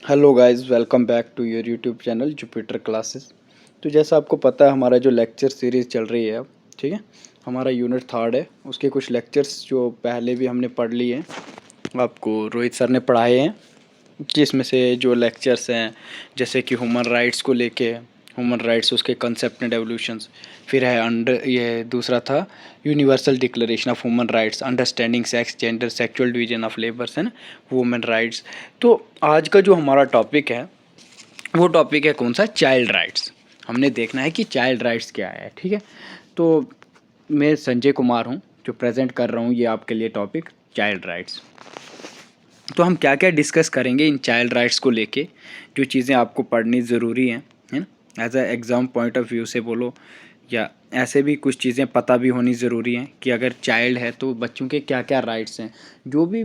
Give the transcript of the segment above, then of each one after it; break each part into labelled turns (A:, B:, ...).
A: Hello guys, welcome back to your YouTube channel Jupiter Classes. तो जैसा आपको पता है हमारा जो लेक्चर सीरीज़ चल रही है अब, ठीक है, हमारा यूनिट 3 है। उसके कुछ लेक्चर्स जो पहले भी हमने पढ़ लिए हैं, आपको रोहित सर ने पढ़ाए हैं, जिसमें से जो लेक्चर्स हैं जैसे कि ह्यूमन राइट्स को लेके, ह्यूमन राइट्स उसके कंसेप्ट एंड एवोल्यूशंस, फिर है अंडर ये दूसरा था universal declaration of human rights, understanding sex gender sexual division of labours and women rights. तो आज का जो हमारा टॉपिक है वो टॉपिक है कौन सा, चाइल्ड राइट्स। हमने देखना है कि चाइल्ड राइट्स क्या है, ठीक है। तो मैं संजय कुमार हूँ जो प्रेजेंट कर रहा हूँ ये आपके लिए टॉपिक चाइल्ड राइट्स। तो हम क्या क्या डिस्कस करेंगे इन चाइल्ड राइट्स को लेके, जो चीज़ें आपको पढ़नी ज़रूरी हैं, है ना, as a exam point of view से बोलो, या ऐसे भी कुछ चीज़ें पता भी होनी ज़रूरी हैं कि अगर चाइल्ड है तो बच्चों के क्या क्या राइट्स हैं, जो भी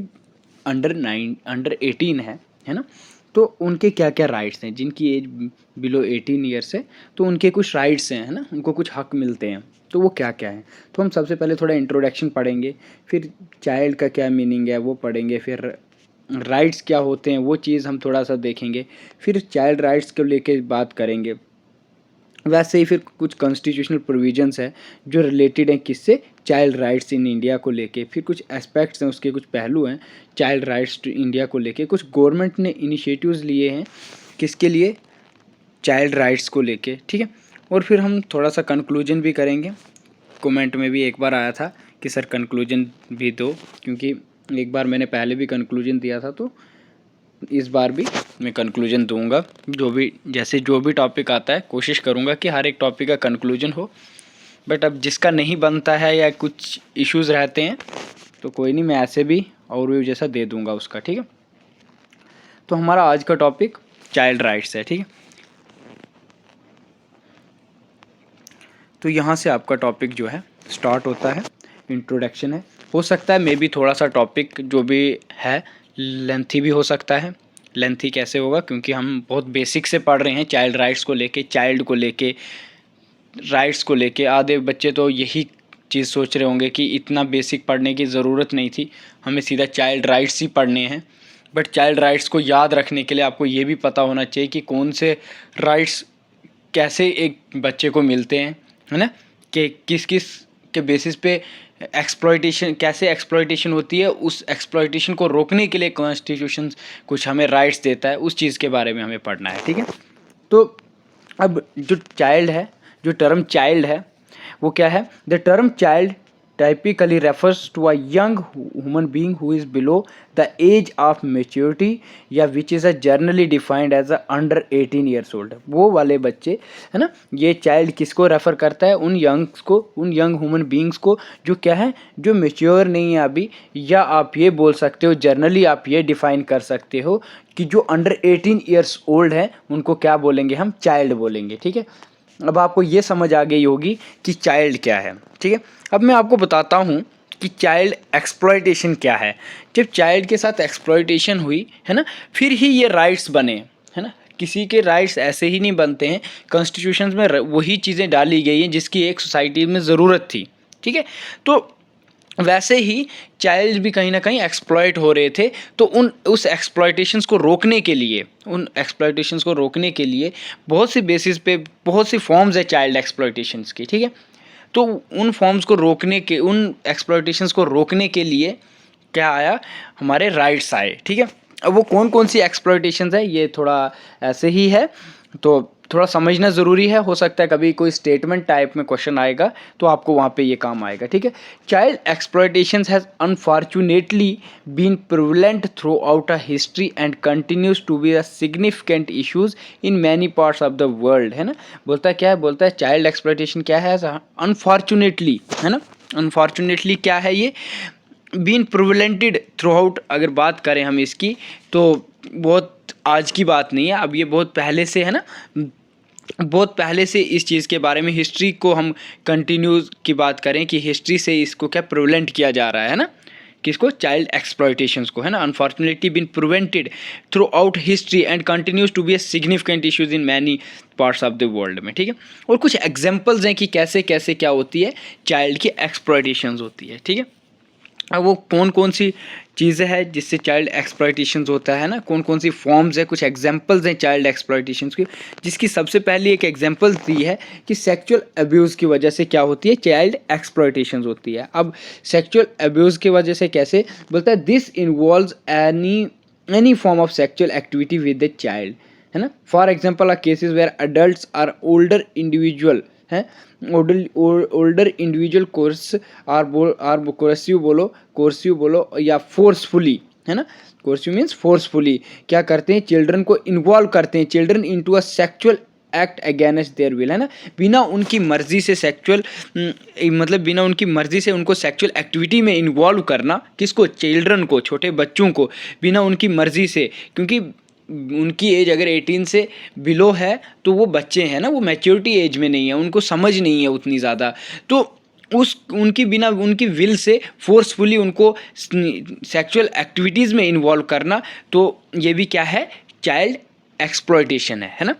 A: अंडर 18 है ना, तो उनके क्या क्या राइट्स हैं, जिनकी एज बिलो 18 ईयर्स है तो उनके कुछ राइट्स हैं, है ना, उनको कुछ हक मिलते हैं, तो वो क्या क्या है। तो हम सबसे पहले थोड़ा इंट्रोडक्शन पढ़ेंगे, फिर चाइल्ड का क्या मीनिंग है वो पढ़ेंगे, फिर राइट्स क्या होते हैं वो चीज़ हम थोड़ा सा देखेंगे, फिर चाइल्ड राइट्स को लेके बात करेंगे। वैसे ही फिर कुछ कॉन्स्टिट्यूशनल प्रोविजंस है जो रिलेटेड हैं किससे, चाइल्ड राइट्स इन इंडिया को लेके, फिर कुछ एस्पेक्ट्स हैं उसके, कुछ पहलू हैं चाइल्ड राइट्स टू इंडिया को लेके, कुछ गवर्नमेंट ने इनिशिएटिव्स लिए हैं किसके लिए, चाइल्ड राइट्स को लेके, ठीक है। और फिर हम थोड़ा सा कंक्लूजन भी करेंगे। कमेंट में भी एक बार आया था कि सर कंक्लूजन भी दो, क्योंकि एक बार मैंने पहले भी कंक्लूजन दिया था, तो इस बार भी मैं कंक्लूजन दूंगा। जो भी टॉपिक आता है कोशिश करूंगा कि हर एक टॉपिक का कंक्लूजन हो, बट अब जिसका नहीं बनता है या कुछ इश्यूज़ रहते हैं तो कोई नहीं, मैं ऐसे भी ओवरव्यू जैसा दे दूंगा उसका, ठीक है। तो हमारा आज का टॉपिक चाइल्ड राइट्स है, ठीक है। तो यहाँ से आपका टॉपिक जो है स्टार्ट होता है, इंट्रोडक्शन है। हो सकता है मे बी थोड़ा सा टॉपिक जो भी है लेंथी भी हो सकता है। लेंथी कैसे होगा, क्योंकि हम बहुत बेसिक से पढ़ रहे हैं चाइल्ड राइट्स को लेके, चाइल्ड को लेके, राइट्स को लेके। आधे बच्चे तो यही चीज़ सोच रहे होंगे कि इतना बेसिक पढ़ने की ज़रूरत नहीं थी, हमें सीधा चाइल्ड राइट्स ही पढ़ने हैं। बट चाइल्ड राइट्स को याद रखने के लिए आपको ये भी पता होना चाहिए कि कौन से राइट्स कैसे एक बच्चे को मिलते हैं, है ना, कि किस किस के बेसिस पे एक्सप्लॉयटेशन, कैसे एक्सप्लॉयटेशन होती है, उस एक्सप्लॉयटेशन को रोकने के लिए कॉन्स्टिट्यूशन कुछ हमें राइट्स देता है, उस चीज़ के बारे में हमें पढ़ना है, ठीक है। तो अब जो चाइल्ड है, जो टर्म चाइल्ड है वो क्या है, the term child typically refers to a young human being who is below the age of maturity या which is a generally defined as a under 18 years old। वो वाले बच्चे, है ना, ये चाइल्ड किसको रेफ़र करता है, उन यंग्स को, उन यंग ह्यूमन बींग्स को जो क्या है, जो मेच्योर नहीं है अभी, या आप ये बोल सकते हो जनरली आप ये डिफ़ाइन कर सकते हो कि जो अंडर 18 ईयर्स ओल्ड है उनको क्या बोलेंगे, हम चाइल्ड बोलेंगे, ठीक है। अब आपको ये समझ आ गई होगी कि चाइल्ड क्या है, ठीक है। अब मैं आपको बताता हूँ कि चाइल्ड एक्सप्लॉयटेशन क्या है। जब चाइल्ड के साथ एक्सप्लॉयटेशन हुई, है ना, फिर ही ये राइट्स बने, है ना। किसी के राइट्स ऐसे ही नहीं बनते हैं, कॉन्स्टिट्यूशन में वही चीज़ें डाली गई हैं जिसकी एक सोसाइटी में ज़रूरत थी, ठीक है। तो वैसे ही चाइल्ड भी कहीं ना कहीं एक्सप्लॉयट हो रहे थे, तो उस एक्सप्लॉयटेशंस को रोकने के लिए, उन एक्सप्लॉयटेशंस को रोकने के लिए बहुत सी बेसिस पे बहुत सी फॉर्म्स है चाइल्ड एक्सप्लॉयटेशंस की, ठीक है। तो उन फॉर्म्स को रोकने के, उन एक्सप्लॉयटेशंस को रोकने के लिए क्या आया, हमारे राइट्स आए, ठीक है। अब वो कौन कौन सी एक्सप्लॉयटेशंस है ये थोड़ा ऐसे ही है, तो थोड़ा समझना ज़रूरी है। हो सकता है कभी कोई स्टेटमेंट टाइप में क्वेश्चन आएगा तो आपको वहाँ पे ये काम आएगा, ठीक है। Child exploitation has unfortunately been prevalent throughout a history and continues to be a significant issues in many parts of the world, है ना। बोलता है क्या है, बोलता है चाइल्ड एक्सप्लॉयटेशन क्या है, अनफॉर्चुनेटली, है ना, अनफॉर्चुनेटली क्या है ये, बीन प्रिवलेंटेड थ्रू आउट। अगर बात करें हम इसकी तो बहुत आज की बात नहीं है, अब ये बहुत पहले से, है ना, बहुत पहले से इस चीज़ के बारे में हिस्ट्री को हम कंटिन्यूज की बात करें कि हिस्ट्री से इसको क्या प्रिवेंट किया जा रहा है ना, किसको, चाइल्ड एक्सप्लॉयटेशंस को, है ना। Unfortunately been prevented throughout history and continues to be a significant issues in many parts of the world में, ठीक है। और कुछ एग्जाम्पल्स हैं कि कैसे कैसे क्या होती है चाइल्ड की एक्सप्लॉयटेशंस होती है, ठीक है। अब वो कौन कौन सी चीज़ें हैं जिससे चाइल्ड एक्सप्लॉयटेशन होता है ना, कौन कौन सी फॉर्म्स है, कुछ एग्जांपल्स हैं चाइल्ड एक्सप्लॉयटेशन की, जिसकी सबसे पहली एक एग्जांपल दी है कि सेक्सुअल अब्यूज़ की वजह से क्या होती है, चाइल्ड एक्सप्लॉयटेशन होती है। अब सेक्सुअल अब्यूज़ की वजह से कैसे, बोलता है this involves any form of sexual activity with the child, है ना। For example are cases where adult are older individual है, older individual coerce or coercive बोलो या फोर्सफुली, है ना। कोर्सिव मीन्स फोर्सफुली क्या करते हैं, चिल्ड्रन को इन्वॉल्व करते हैं, children into a sexual act against their will, है ना। बिना उनकी मर्जी से सेक्सुअल मतलब बिना उनकी मर्जी से उनको सेक्सुअल एक्टिविटी में इन्वॉल्व करना, किसको, चिल्ड्रन को, छोटे बच्चों को बिना उनकी मर्जी से, क्योंकि उनकी एज अगर 18 से बिलो है तो वो बच्चे हैं ना, वो मैच्योरिटी एज में नहीं है, उनको समझ नहीं है उतनी ज़्यादा, तो उनकी बिना उनकी विल से फोर्सफुली उनको सेक्सुअल एक्टिविटीज़ में इन्वॉल्व करना, तो ये भी क्या है, चाइल्ड एक्सप्लॉयटेशन है ना।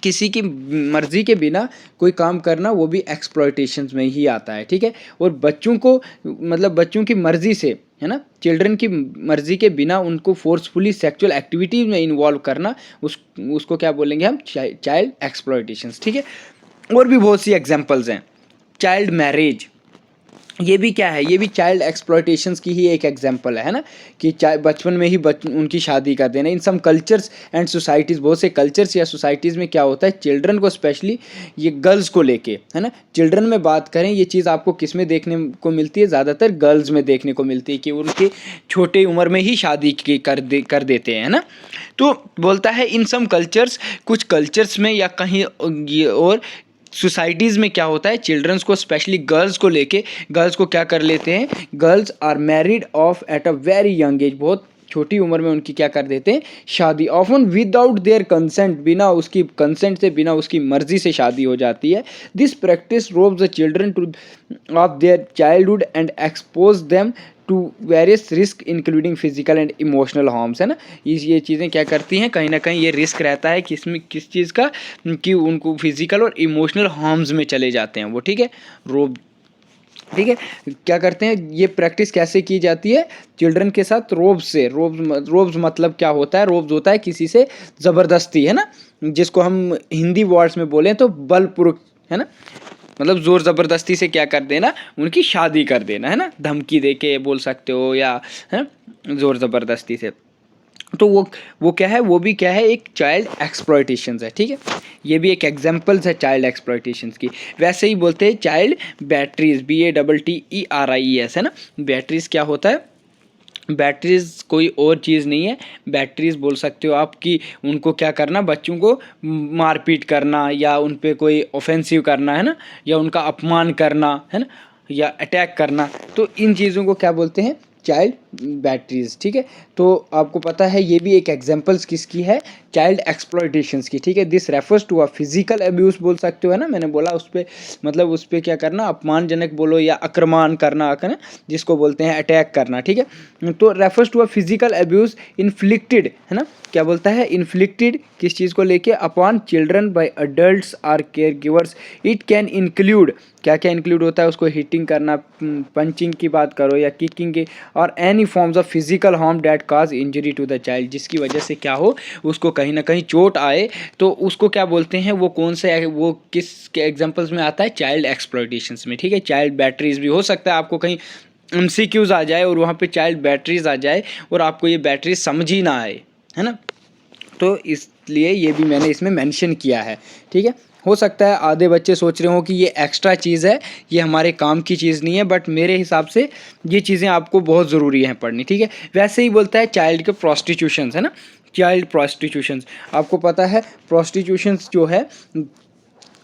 A: किसी की मर्ज़ी के बिना कोई काम करना वो भी एक्सप्लॉयटेशन में ही आता है, ठीक है। और बच्चों को मतलब बच्चों की मर्ज़ी से, है ना, चिल्ड्रन की मर्ज़ी के बिना उनको फोर्सफुली सेक्सुअल एक्टिविटीज़ में इन्वॉल्व करना, उसको क्या बोलेंगे हम, चाइल्ड एक्सप्लॉयटेशन, ठीक है। और भी बहुत सी एग्जांपल्स हैं। चाइल्ड मैरिज, ये भी क्या है, ये भी चाइल्ड एक्सप्लॉयटेशंस की ही एक एग्जांपल है ना, कि बचपन में ही उनकी शादी कर देना। इन सम कल्चर्स एंड सोसाइटीज़, बहुत से कल्चर्स या सोसाइटीज़ में क्या होता है, चिल्ड्रन को स्पेशली ये गर्ल्स को लेके, है ना, चिल्ड्रन में बात करें, ये चीज़ आपको किस में देखने को मिलती है, ज़्यादातर गर्ल्स में देखने को मिलती है कि उनके छोटे उम्र में ही शादी कर देते हैं ना। तो बोलता है इन सम कल्चर्स, कुछ कल्चर्स में या कहीं और सोसाइटीज़ में क्या होता है, चिल्ड्रंस को स्पेशली गर्ल्स को लेके, गर्ल्स को क्या कर लेते हैं, girls are married off at a very young age, बहुत छोटी उम्र में उनकी क्या कर देते हैं, शादी, ऑफन विदाउट देयर कंसेंट, बिना उसकी कंसेंट से, बिना उसकी मर्जी से शादी हो जाती है। This practice robs the children to of their childhood and expose them to various risk including physical and emotional harms, है ना। ये चीज़ें क्या करती हैं, कहीं ना कहीं ये रिस्क रहता है कि इसमें किस चीज़ का, कि उनको फिजिकल और इमोशनल हार्म्स में चले जाते हैं वो, ठीक है। रोब, ठीक है, क्या करते हैं, ये प्रैक्टिस कैसे की जाती है, चिल्ड्रन के साथ रोब्स से, रोब्स मतलब क्या होता है, रोब्स होता है किसी से ज़बरदस्ती, है ना, जिसको हम हिंदी वर्ड्स में बोलें तो बलपूर्वक, है ना, मतलब ज़ोर ज़बरदस्ती से क्या कर देना, उनकी शादी कर देना, है ना, धमकी दे के बोल सकते हो, या है ज़ोर ज़बरदस्ती से, तो वो क्या है, वो भी क्या है, एक चाइल्ड एक्सप्लॉयटेशंस है, ठीक है। ये भी एक एग्जांपल्स है चाइल्ड एक्सप्लॉयटेशंस की। वैसे ही बोलते हैं चाइल्ड बैटरीज, BATTERIES, है ना। बैटरीज क्या होता है, बैटरीज कोई और चीज़ नहीं है, बैटरीज बोल सकते हो आप कि उनको क्या करना, बच्चों को मारपीट करना, या उन पे कोई ऑफेंसिव करना, है ना, या उनका अपमान करना, है ना, या अटैक करना, तो इन चीज़ों को क्या बोलते हैं, चाइल्ड बैटरीज, ठीक है। तो आपको पता है ये भी एक एग्जांपल्स किसकी है, चाइल्ड एक्सप्लॉयटेशंस की, ठीक है। This refers to a physical abuse बोल सकते हो, है ना, मैंने बोला उस पर, मतलब उस पर क्या करना, अपमानजनक बोलो या आक्रमण करना, है, जिसको बोलते हैं अटैक करना, ठीक है। तो refers to a physical abuse inflicted, है ना, क्या बोलता है, इन्फ्लिक्टेड किस चीज़ को लेके, upon children by adults or caregivers. It can include, क्या क्या इंक्लूड होता है, उसको हिटिंग करना, पंचिंग की बात करो या किकिंग की, और any forms of physical harm that cause injury to the child, जिसकी वजह से क्या हो, उसको कहीं ना कहीं चोट आए, तो उसको क्या बोलते हैं, वो कौन से, वो किस के एग्जांपल्स में आता है, चाइल्ड एक्सप्लॉयटेशंस में, ठीक है। चाइल्ड बैटरीज भी हो सकता है, आपको कहीं MCQs आ जाए और वहाँ पे चाइल्ड बैटरीज आ जाए और आपको ये बैटरीज समझ ही ना आए, है ना, तो इसलिए ये भी मैंने इसमें मेंशन किया है, ठीक है। हो सकता है आधे बच्चे सोच रहे हो कि ये एक्स्ट्रा चीज़ है, ये हमारे काम की चीज़ नहीं है, बट मेरे हिसाब से ये चीज़ें आपको बहुत ज़रूरी हैं पढ़नी, ठीक है। वैसे ही बोलता है चाइल्ड के प्रोस्टिट्यूशंस, है ना, चाइल्ड प्रोस्टिट्यूशंस, आपको पता है प्रोस्टिट्यूशंस जो है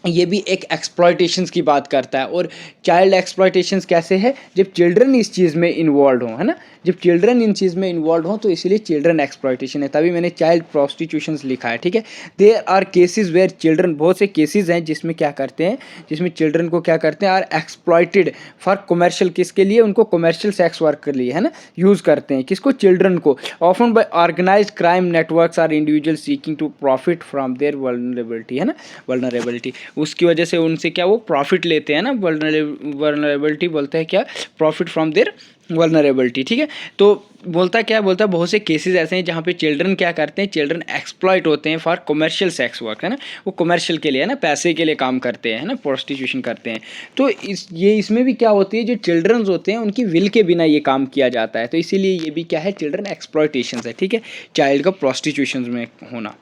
A: ये भी एक एक्सप्लॉयटेशंस की बात करता है। और चाइल्ड एक्सप्लॉयटेशंस कैसे है, जब चिल्ड्रन इस चीज़ में इन्वॉल्व हो, है ना, जब चिल्ड्रन इन चीज़ में इन्वॉल्व हो, तो इसीलिए चिल्ड्रन एक्सप्लॉयटेशन है, तभी मैंने चाइल्ड प्रोस्टिट्यूशंस लिखा है, ठीक है। There are cases where children, बहुत से केसेस हैं जिसमें क्या करते हैं, जिसमें चिल्ड्रन को क्या करते हैं, आर एक्सप्लॉयटेड फॉर कमर्शियल, किसके लिए, उनको कमर्शियल सेक्स वर्क के लिए, है ना, यूज़ करते हैं, किसको, चिल्ड्रन को, often by organised crime networks or individual seeking to profit from their vulnerability, है ना, वल्नरेबिलिटी, उसकी वजह से उनसे क्या वो प्रॉफिट लेते हैं ना, वल्नरेबिलिटी बोलते हैं क्या, प्रॉफिट फ्रॉम देयर वल्नरेबिलिटी, ठीक है। तो बोलता क्या बोलता है, बहुत से केसेस ऐसे हैं जहाँ पे चिल्ड्रन क्या करते हैं, चिल्ड्रन एक्सप्लॉइट होते हैं फॉर कमर्शियल सेक्स वर्क, है ना, वो कमर्शियल के लिए, है ना, पैसे के लिए काम करते हैं, है ना, प्रोस्टिट्यूशन करते हैं। तो इसमें भी क्या होती है, जो चिल्ड्रंस होते हैं उनकी विल के बिना ये काम किया जाता है, तो इसीलिए ये भी क्या है, चिल्ड्रन एक्सप्लॉइटेशन है, ठीक है, चाइल्ड का प्रोस्टिट्यूशन में होना।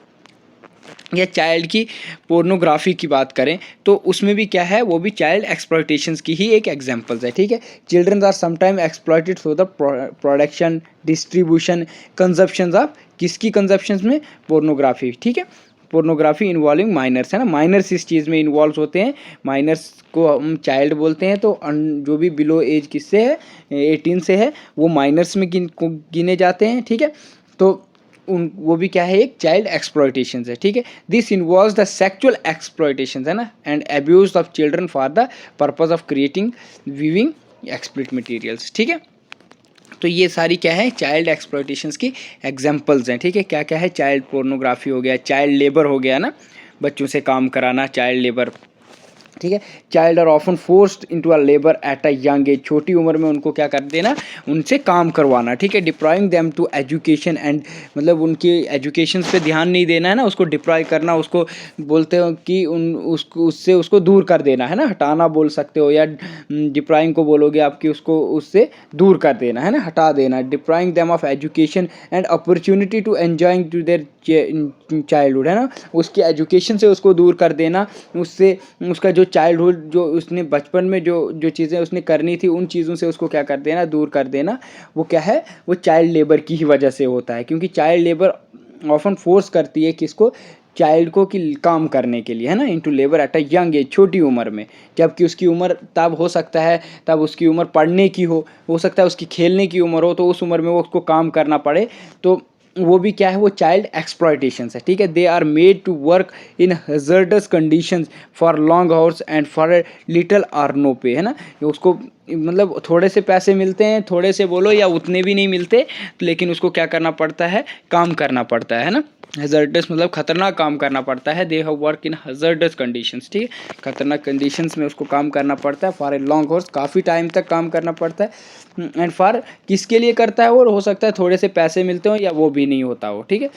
A: या चाइल्ड की पोर्नोग्राफी की बात करें तो उसमें भी क्या है, वो भी चाइल्ड एक्सप्लॉइटेशंस की ही एक एग्जांपल्स है, ठीक है। Children are sometime exploited for the production, distribution, consumption of, किसकी कंजप्शन में, पोर्नोग्राफी, ठीक है। पोर्नोग्राफी इन्वॉल्विंग माइनर्स, है ना, माइनर्स इस चीज़ में इन्वॉल्व होते हैं, माइनर्स को हम चाइल्ड बोलते हैं। तो जो भी बिलो एज किससे है, 18 से है, वो माइनर्स में गिने जाते हैं, ठीक है। तो वो भी क्या है, एक चाइल्ड एक्सप्लॉइटेशन है, ठीक है। This involves the sexual exploitation, है ना, and abuse of children for the purpose of creating viewing explicit materials, ठीक है। तो ये सारी क्या है, चाइल्ड एक्सप्लॉइटेशंस की एग्जांपल्स हैं, ठीक है। क्या क्या है, चाइल्ड पोर्नोग्राफी हो गया, चाइल्ड लेबर हो गया ना, बच्चों से काम कराना, चाइल्ड लेबर, ठीक है। Child are often forced into a labour at a young age, छोटी उम्र में उनको क्या कर देना, उनसे काम करवाना, ठीक है। डिप्रॉइंग देम टू एजुकेशन एंड, मतलब उनकी एजुकेशन पे ध्यान नहीं देना, है ना, उसको डिप्रॉय करना, उसको बोलते हो कि उसको दूर कर देना, है ना, हटाना बोल सकते हो, या डिप्रॉइंग को बोलोगे आपकी, उसको उससे दूर कर देना, है ना, हटा देना। Depriving them of education and opportunity to enjoying to their childhood, है ना, उसकी एजुकेशन से उसको दूर कर देना, उससे उसका जो चाइल्डहुड, जो उसने बचपन में जो चीज़ें उसने करनी थी, उन चीज़ों से उसको क्या कर देना, दूर कर देना। वो क्या है, वो चाइल्ड लेबर की ही वजह से होता है, क्योंकि चाइल्ड लेबर ऑफन फोर्स करती है किसको, चाइल्ड को, कि काम करने के लिए, है ना, into labour at a young age, छोटी उम्र में, जबकि उसकी उम्र तब हो सकता है, तब उसकी उम्र पढ़ने की हो सकता है उसकी खेलने की उम्र हो, तो उस उम्र में वो उसको काम करना पड़े, तो वो भी क्या है, वो चाइल्ड एक्सप्लॉइटेशन है, ठीक है। They are made to work in hazardous conditions for long hours and for little or no pay, है ना, उसको मतलब थोड़े से पैसे मिलते हैं, थोड़े से बोलो या उतने भी नहीं मिलते, लेकिन उसको क्या करना पड़ता है, काम करना पड़ता है ना। हज़ार्डस मतलब खतरनाक काम करना पड़ता है, they have work in hazardous conditions, ठीक है, खतरनाक कंडीशंस में उसको काम करना पड़ता है, फॉर ए लॉन्ग आवर्स, काफ़ी टाइम तक काम करना पड़ता है, एंड फॉर, किसके लिए करता है वो, हो सकता है थोड़े से पैसे मिलते हो या वो भी नहीं होता हो, ठीक है।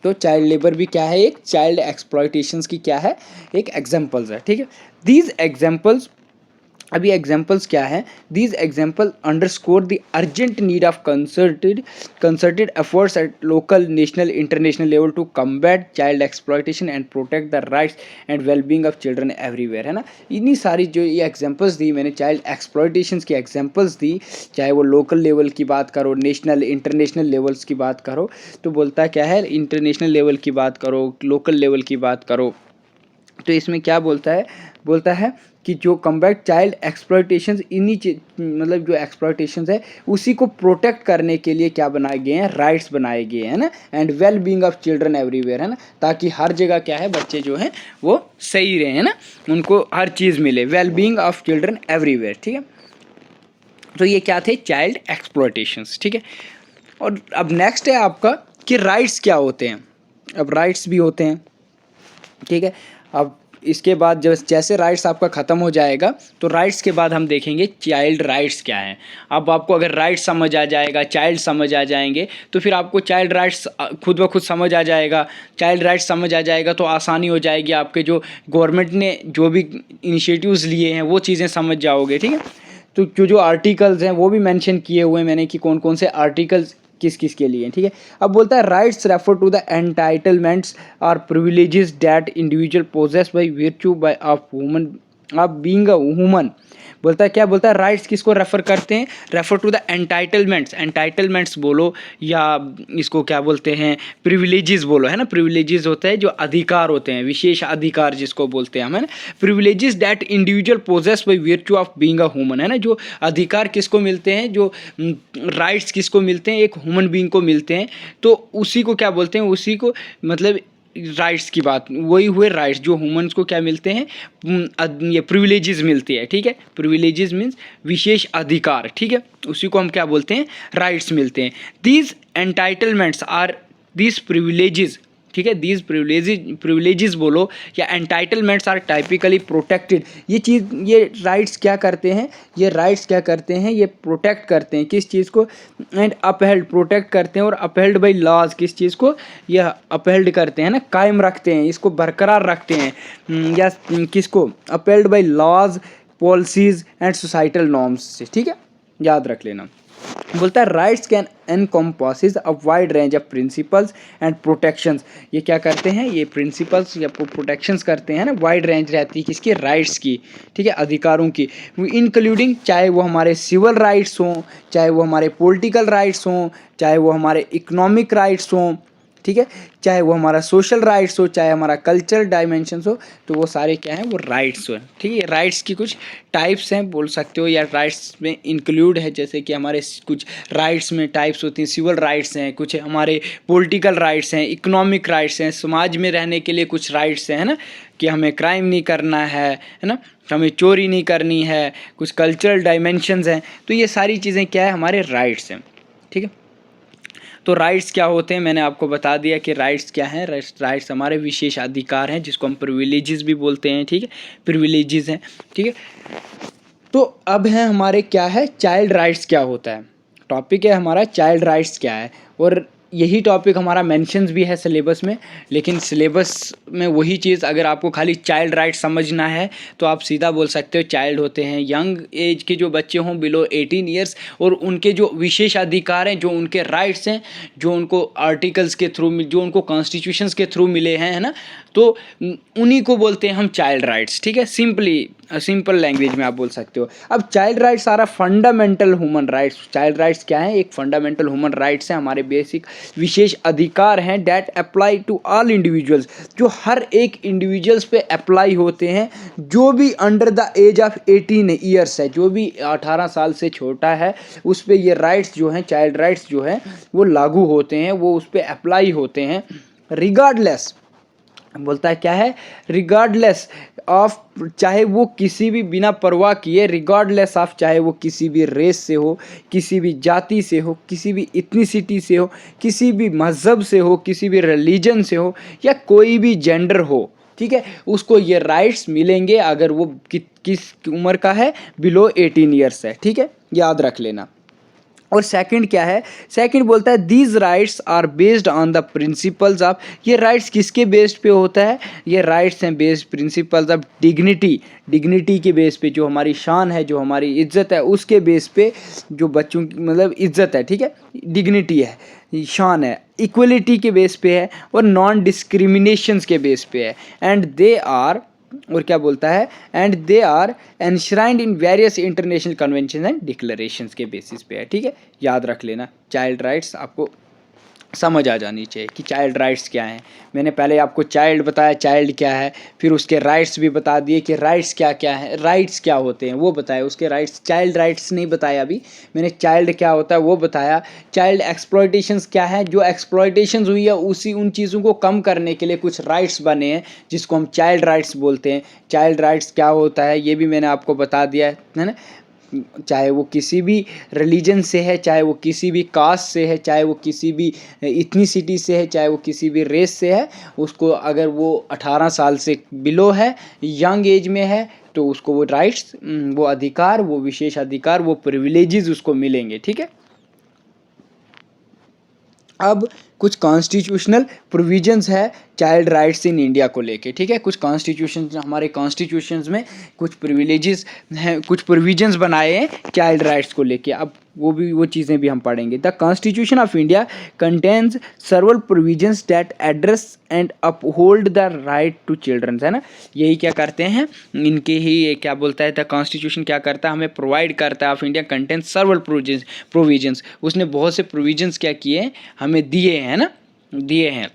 A: तो चाइल्ड लेबर भी क्या है, एक चाइल्ड एक्सप्लॉइटेशंस की क्या है, एक एग्जांपल्स है, ठीक है। दीज एग्जांपल्स, अभी एग्जांपल्स क्या है, these example underscore the urgent need of concerted efforts at local, national, international level to combat child exploitation and protect the rights and wellbeing of children everywhere, है ना। इन्हीं सारी जो ये एग्जांपल्स दी मैंने, चाइल्ड एक्सप्लॉइटेशन की एग्जांपल्स दी, चाहे वो लोकल लेवल की बात करो, नेशनल, इंटरनेशनल लेवल्स की बात करो, तो बोलता क्या है, इंटरनेशनल लेवल की बात करो, लोकल लेवल की बात करो, तो इसमें क्या बोलता है कि जो कम्बैट चाइल्ड एक्सप्लॉइटेशंस, इन्हीं मतलब जो एक्सप्लॉइटेशंस है उसी को प्रोटेक्ट करने के लिए क्या बनाए गए हैं, राइट्स बनाए गए हैं ना, and well being of children everywhere, है ना, ताकि हर जगह क्या है, बच्चे जो हैं वो सही रहे, है ना, उनको हर चीज़ मिले, well being of children everywhere, ठीक है। तो ये क्या थे, चाइल्ड एक्सप्लॉइटेशंस, ठीक है। और अब नेक्स्ट है आपका कि राइट्स क्या होते हैं। अब राइट्स भी होते हैं, ठीक है। अब इसके बाद जब जैसे राइट्स आपका ख़त्म हो जाएगा, तो राइट्स के बाद हम देखेंगे चाइल्ड राइट्स क्या हैं। अब आपको अगर राइट्स समझ आ जाएगा, चाइल्ड समझ आ जाएंगे, तो फिर आपको चाइल्ड राइट्स खुद ब खुद समझ आ जाएगा। चाइल्ड राइट्स समझ आ जाएगा तो आसानी हो जाएगी, आपके जो गवर्नमेंट ने जो भी इनिशिएटिव्स लिए हैं वो चीज़ें समझ जाओगे, ठीक है। तो जो आर्टिकल्स हैं वो भी मेंशन किए हुए हैं मैंने कि कौन कौन से आर्टिकल्स किस किस के लिए, ठीक है। अब बोलता है rights refer to the entitlements और privileges that individual possess by virtue by of woman of being a woman. बोलता है क्या, बोलता है राइट्स किसको रेफर करते हैं, refer to the entitlements, entitlements बोलो या इसको क्या बोलते हैं, प्रिविलेजेस बोलो, है ना। प्रिविलेजेस होते हैं जो अधिकार होते हैं, विशेष अधिकार जिसको बोलते हैं हम, है ना। Privileges that individual possess by virtue of being a human, है ना, जो अधिकार किसको मिलते हैं, जो राइट्स किसको मिलते हैं, एक ह्यूमन बीइंग को मिलते हैं, तो उसी को क्या बोलते हैं, उसी को मतलब राइट्स की बात, वही हुए राइट्स जो ह्यूमन्स को क्या मिलते हैं, ये प्रिविलेजेस मिलती है, ठीक है। प्रिविलेजेस मीन्स विशेष अधिकार, ठीक है, उसी को हम क्या बोलते हैं, राइट्स मिलते हैं। These entitlements are, these privileges ठीक है। दीज प्रिविलेजेस बोलो या एंटाइटलमेंट्स आर टाइपिकली प्रोटेक्टेड। ये राइट्स क्या करते हैं, ये प्रोटेक्ट करते हैं किस चीज़ को, एंड अपहेल्ड, प्रोटेक्ट करते हैं और अपहेल्ड बाई लॉज, किस चीज़ को, यह अपहेल्ड करते हैं ना, कायम रखते हैं, इसको बरकरार रखते हैं, या किसको, upheld by laws, policies and societal norms से, ठीक है, याद रख लेना। बोलता है rights can encompasses a wide range of principles and protections. ये क्या करते हैं, ये प्रिंसिपल्स या प्रोटेक्शंस करते हैं ना, वाइड रेंज रहती है किसकी, राइट्स की, ठीक है, अधिकारों की, इंक्लूडिंग चाहे वो हमारे सिविल राइट्स हों, चाहे वो हमारे पॉलिटिकल राइट्स हों, चाहे वो हमारे इकोनॉमिक राइट्स हों, ठीक है, चाहे वो हमारा सोशल राइट्स हो, चाहे हमारा कल्चरल डायमेंशंस हो, तो वो सारे क्या हैं, वो राइट्स हो, ठीक है। राइट्स की कुछ टाइप्स हैं बोल सकते हो, या राइट्स में इंक्लूड है, जैसे कि हमारे कुछ राइट्स में टाइप्स होती हैं, सिविल राइट्स हैं, कुछ हमारे पॉलिटिकल राइट्स हैं, इकोनॉमिक राइट्स हैं, समाज में रहने के लिए कुछ राइट्स हैं, है ना, कि हमें क्राइम नहीं करना है ना, हमें चोरी नहीं करनी है, कुछ कल्चरल डायमेंशंस हैं, तो ये सारी चीज़ें क्या है, हमारे राइट्स हैं, ठीक है। तो राइट्स क्या होते हैं, मैंने आपको बता दिया कि राइट्स क्या हैं। राइट्स हमारे विशेष अधिकार हैं, जिसको हम प्रिविलेजेस भी बोलते हैं, ठीक है, प्रिविलेजेस हैं, ठीक है। तो अब है हमारे क्या है, चाइल्ड राइट्स क्या होता है, टॉपिक है हमारा चाइल्ड राइट्स क्या है, और यही टॉपिक हमारा मेंशंस भी है सिलेबस में। लेकिन सिलेबस में वही चीज़, अगर आपको खाली चाइल्ड राइट्स समझना है तो आप सीधा बोल सकते हो चाइल्ड होते हैं यंग एज के जो बच्चे हों बिलो 18 ईयर्स, और उनके जो विशेष अधिकार हैं, जो उनके राइट्स हैं, जो उनको आर्टिकल्स के थ्रू, जो उनको कॉन्स्टिट्यूशंस के थ्रू मिले हैं, है ना, तो उन्हीं को बोलते हैं हम चाइल्ड राइट्स, ठीक है। सिंपल लैंग्वेज में आप बोल सकते हो। अब child rights are a fundamental human rights. Child rights क्या है, एक फंडामेंटल ह्यूमन राइट्स हैं, हमारे बेसिक विशेष अधिकार हैं, that apply to all individuals, जो हर एक इंडिविजुअल्स पे अप्लाई होते हैं, जो भी under the age of 18 years है, जो भी 18 साल से छोटा है, उस पे ये राइट्स जो हैं, चाइल्ड राइट्स जो हैं, वो लागू होते हैं, वो उस पे अप्लाई होते हैं, रिगार्डलेस, बोलता है क्या है, रिगार्डलेस ऑफ, चाहे वो किसी भी, बिना परवाह किए, रिगार्डलेस ऑफ, चाहे वो किसी भी रेस से हो, किसी भी जाति से हो, किसी भी इथनिसिटी से हो, किसी भी मज़हब से हो, किसी भी रिलीजन से हो, या कोई भी जेंडर हो, ठीक है, उसको ये राइट्स मिलेंगे अगर वो किस उम्र का है, बिलो 18 ईयर्स है, ठीक है, याद रख लेना। और सेकंड क्या है, सेकंड बोलता है these rights are based on the principles of, ये राइट्स किसके बेस्ड पे होता है, ये राइट्स हैं बेस्ड प्रिंसिपल्स ऑफ डिग्निटी के बेस पे, जो हमारी शान है, जो हमारी इज्जत है, उसके बेस पे, जो बच्चों की मतलब इज्जत है, ठीक है, डिग्निटी है, शान है, इक्वलिटी के बेस पे है, और नॉन डिस्क्रिमिनेशंस के बेस पे है, एंड दे आर, और क्या बोलता है, and they are enshrined in various international convention and declarations के बेसिस पे है, ठीक है, याद रख लेना। चाइल्ड राइट्स आपको समझ आ जानी चाहिए कि चाइल्ड राइट्स क्या हैं। मैंने पहले आपको चाइल्ड बताया, चाइल्ड क्या है, फिर उसके राइट्स भी बता दिए कि राइट्स क्या क्या है, राइट्स क्या होते हैं वो बताया, उसके राइट्स, चाइल्ड राइट्स नहीं बताया अभी मैंने, चाइल्ड क्या होता है वो बताया। चाइल्ड एक्सप्लॉयटेशंस क्या है, जो एक्सप्लॉयटेशंस हुई है उन चीज़ों को कम करने के लिए कुछ राइट्स बने हैं, जिसको हम चाइल्ड राइट्स बोलते हैं। चाइल्ड राइट्स क्या होता है ये भी मैंने आपको बता दिया है ना, चाहे वो किसी भी रिलीजन से है, चाहे वो किसी भी कास्ट से है, चाहे वो किसी भी इथनिसिटी से है, चाहे वो किसी भी रेस से है, उसको अगर वो 18 साल से बिलो है, यंग एज में है, तो उसको वो राइट्स, वो अधिकार, वो विशेष अधिकार, वो प्रिविलेजेस उसको मिलेंगे, ठीक है। अब कुछ कॉन्स्टिट्यूशनल प्रोविजंस है चाइल्ड राइट्स इन इंडिया को लेके, ठीक है, कुछ कॉन्स्टिट्यूशन, हमारे कॉन्स्टिट्यूशंस में कुछ प्रिविलेजेस हैं, कुछ प्रोविजंस बनाए हैं चाइल्ड राइट्स को लेके। अब वो चीज़ें भी हम पढ़ेंगे। The constitution of India contains several provisions that address and uphold the right to childrens, है ना, यही क्या करते हैं, इनके ही क्या बोलता है, द कॉन्स्टिट्यूशन क्या करता है, हमें प्रोवाइड करता है, of India contains several provisions, उसने बहुत से प्रोविजंस क्या किए, हमें दिए हैं ना, दिए हैं,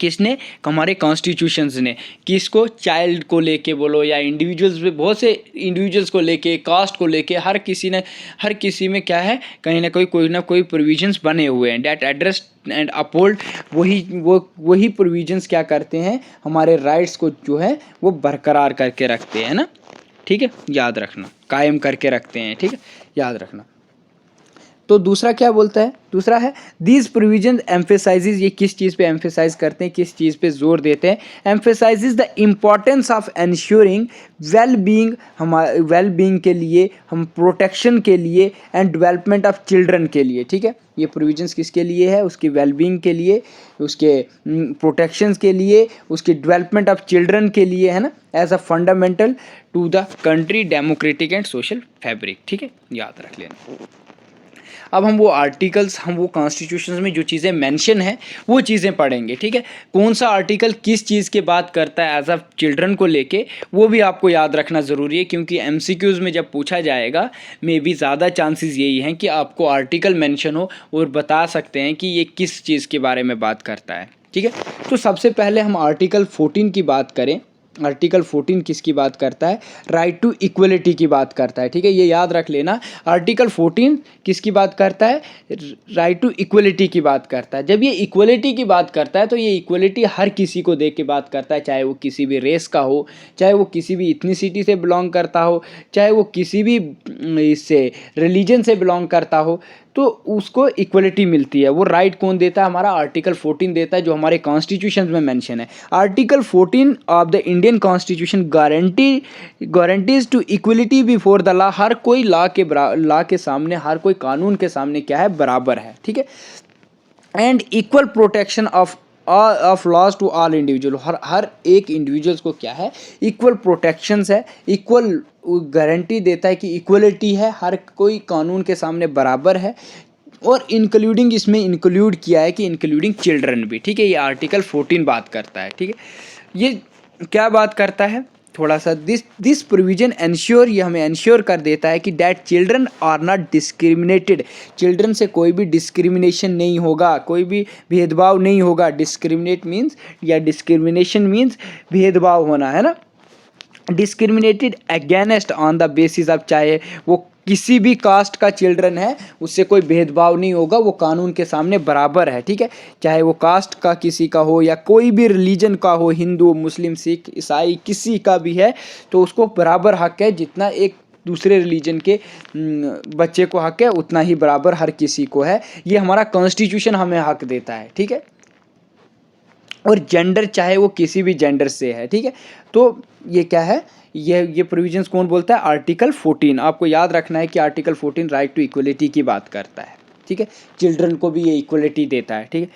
A: किसने, हमारे कॉन्स्टिट्यूशंस ने, किसको, चाइल्ड को लेके बोलो, या इंडिविजुअल्स पे, बहुत से इंडिविजुअल्स को लेके, कास्ट को लेके, हर किसी में क्या है, कहीं ना कोई प्रोविजंस बने हुए हैं, डैट एड्रेस एंड अपहोल्ड, वही प्रोविजंस क्या करते हैं, हमारे राइट्स को जो है वो बरकरार करके रखते हैं ना, ठीक है, याद रखना, कायम करके रखते हैं, ठीक है, याद रखना। तो दूसरा क्या बोलता है, दूसरा है दीज प्रोविजन एम्फेसाइजेज, ये किस चीज़ पे एम्फेसाइज करते हैं, किस चीज़ पे जोर देते हैं, emphasises the importance of ensuring well being, हमारे वेल बीइंग के लिए, हम प्रोटेक्शन के लिए एंड डेवलपमेंट ऑफ चिल्ड्रन के लिए, ठीक है। ये प्रोविजंस किसके लिए है, उसकी वेल बीइंग के लिए, उसके प्रोटेक्शंस के लिए, उसके डेवलपमेंट ऑफ चिल्ड्रन के लिए, है ना, as a fundamental to the country democratic and social fabric, ठीक है, याद रख लेना। अब हम वो आर्टिकल्स, हम वो कॉन्स्टिट्यूशन में जो चीज़ें मेंशन है वो चीज़ें पढ़ेंगे, ठीक है। कौन सा आर्टिकल किस चीज़ की बात करता है एज अ चिल्ड्रन को लेके, वो भी आपको याद रखना ज़रूरी है, क्योंकि एमसीक्यूज़ में जब पूछा जाएगा मे बी ज़्यादा चांसेस यही हैं कि आपको आर्टिकल मेंशन हो और बता सकते हैं कि ये किस चीज़ के बारे में बात करता है, ठीक है। तो सबसे पहले हम आर्टिकल 14 की बात करें। आर्टिकल 14 किसकी बात करता है, राइट टू इक्वलिटी की बात करता है, ठीक है, ये याद रख लेना। आर्टिकल 14 किसकी बात करता है, राइट टू इक्वलिटी की बात करता है। जब ये इक्वलिटी की बात करता है तो ये इक्वलिटी हर किसी को देख के बात करता है, चाहे वो किसी भी रेस का हो, चाहे वो किसी भी इथनिसिटी से बिलोंग करता हो, चाहे वो किसी भी इससे रिलीजन से बिलोंग करता हो, तो उसको इक्वलिटी मिलती है। वो राइट कौन देता है, हमारा आर्टिकल 14 देता है, जो हमारे कॉन्स्टिट्यूशन में मेंशन है। Article 14 of the Indian constitution guarantees to equality before the law, हर कोई लॉ के सामने, हर कोई कानून के सामने क्या है, बराबर है, ठीक है। And equal protection of laws to all individual, हर एक इंडिविजुअल्स को क्या है, इक्वल प्रोटेक्शंस है, इक्वल गारंटी देता है कि इक्वलिटी है, हर कोई कानून के सामने बराबर है, और इंक्लूडिंग, इसमें इंक्लूड किया है कि इंक्लूडिंग चिल्ड्रन भी, ठीक है। ये आर्टिकल 14 बात करता है, ठीक है। ये क्या बात करता है, थोड़ा सा दिस प्रोविजन एंश्योर, ये हमें एंश्योर कर देता है कि that children are not discriminated, children से कोई भी डिस्क्रिमिनेशन नहीं होगा, कोई भी भेदभाव नहीं होगा। डिस्क्रिमिनेट मीन्स, या डिस्क्रिमिनेशन मीन्स भेदभाव होना, है ना। Discriminated against on the basis of, चाहे वो किसी भी कास्ट का चिल्ड्रन है, उससे कोई भेदभाव नहीं होगा, वो कानून के सामने बराबर है, ठीक है। चाहे वो कास्ट का किसी का हो या कोई भी रिलीजन का हो, हिंदू, मुस्लिम, सिख, ईसाई, किसी का भी है, तो उसको बराबर हक है, जितना एक दूसरे रिलीजन के बच्चे को हक है, उतना ही बराबर हर किसी को है। ये हमारा कॉन्स्टिट्यूशन हमें हक देता है, ठीक है। और जेंडर, चाहे वो किसी भी जेंडर से है, ठीक है। तो ये क्या है, ये प्रोविजंस कौन बोलता है, आर्टिकल 14। आपको याद रखना है कि आर्टिकल 14 राइट टू इक्वलिटी की बात करता है, ठीक है। चिल्ड्रन को भी ये इक्वलिटी देता है, ठीक है।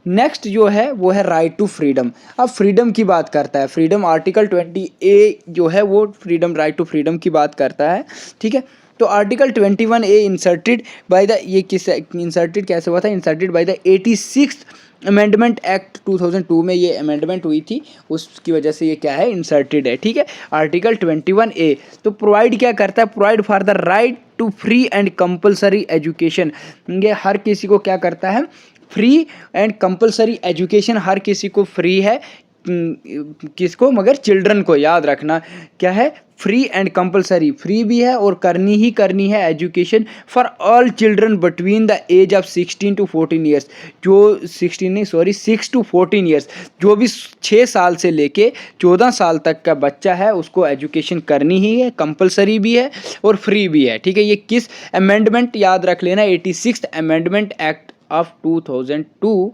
A: नेक्स्ट जो है वो है राइट टू फ्रीडम। अब फ्रीडम की बात करता है, फ्रीडम आर्टिकल 20A जो है वो फ्रीडम, राइट टू फ्रीडम की बात करता है, ठीक है। तो article 21A inserted by the, ये किस इंसर्टेड कैसे हुआ था, inserted by the 86th amendment act 2002 में ये अमेंडमेंट हुई थी, उसकी वजह से ये क्या है, इंसर्टेड है, ठीक है। आर्टिकल 21A तो प्रोवाइड क्या करता है, provide for the right to free and compulsory education. ये हर किसी को क्या करता है, फ्री एंड कंपलसरी एजुकेशन, हर किसी को फ्री है, किसको, मगर चिल्ड्रन को। याद रखना क्या है, फ्री एंड कंपलसरी, फ्री भी है और करनी ही करनी है education for all children between the age of 16 to 14 years, जो 6 to 14 ईयर्स, जो भी 6 साल से लेके 14 साल तक का बच्चा है, उसको एजुकेशन करनी ही है, कंपलसरी भी है और फ्री भी है, ठीक है। ये किस अमेंडमेंट, याद रख लेना, 86th अमेंडमेंट एक्ट ऑफ 2002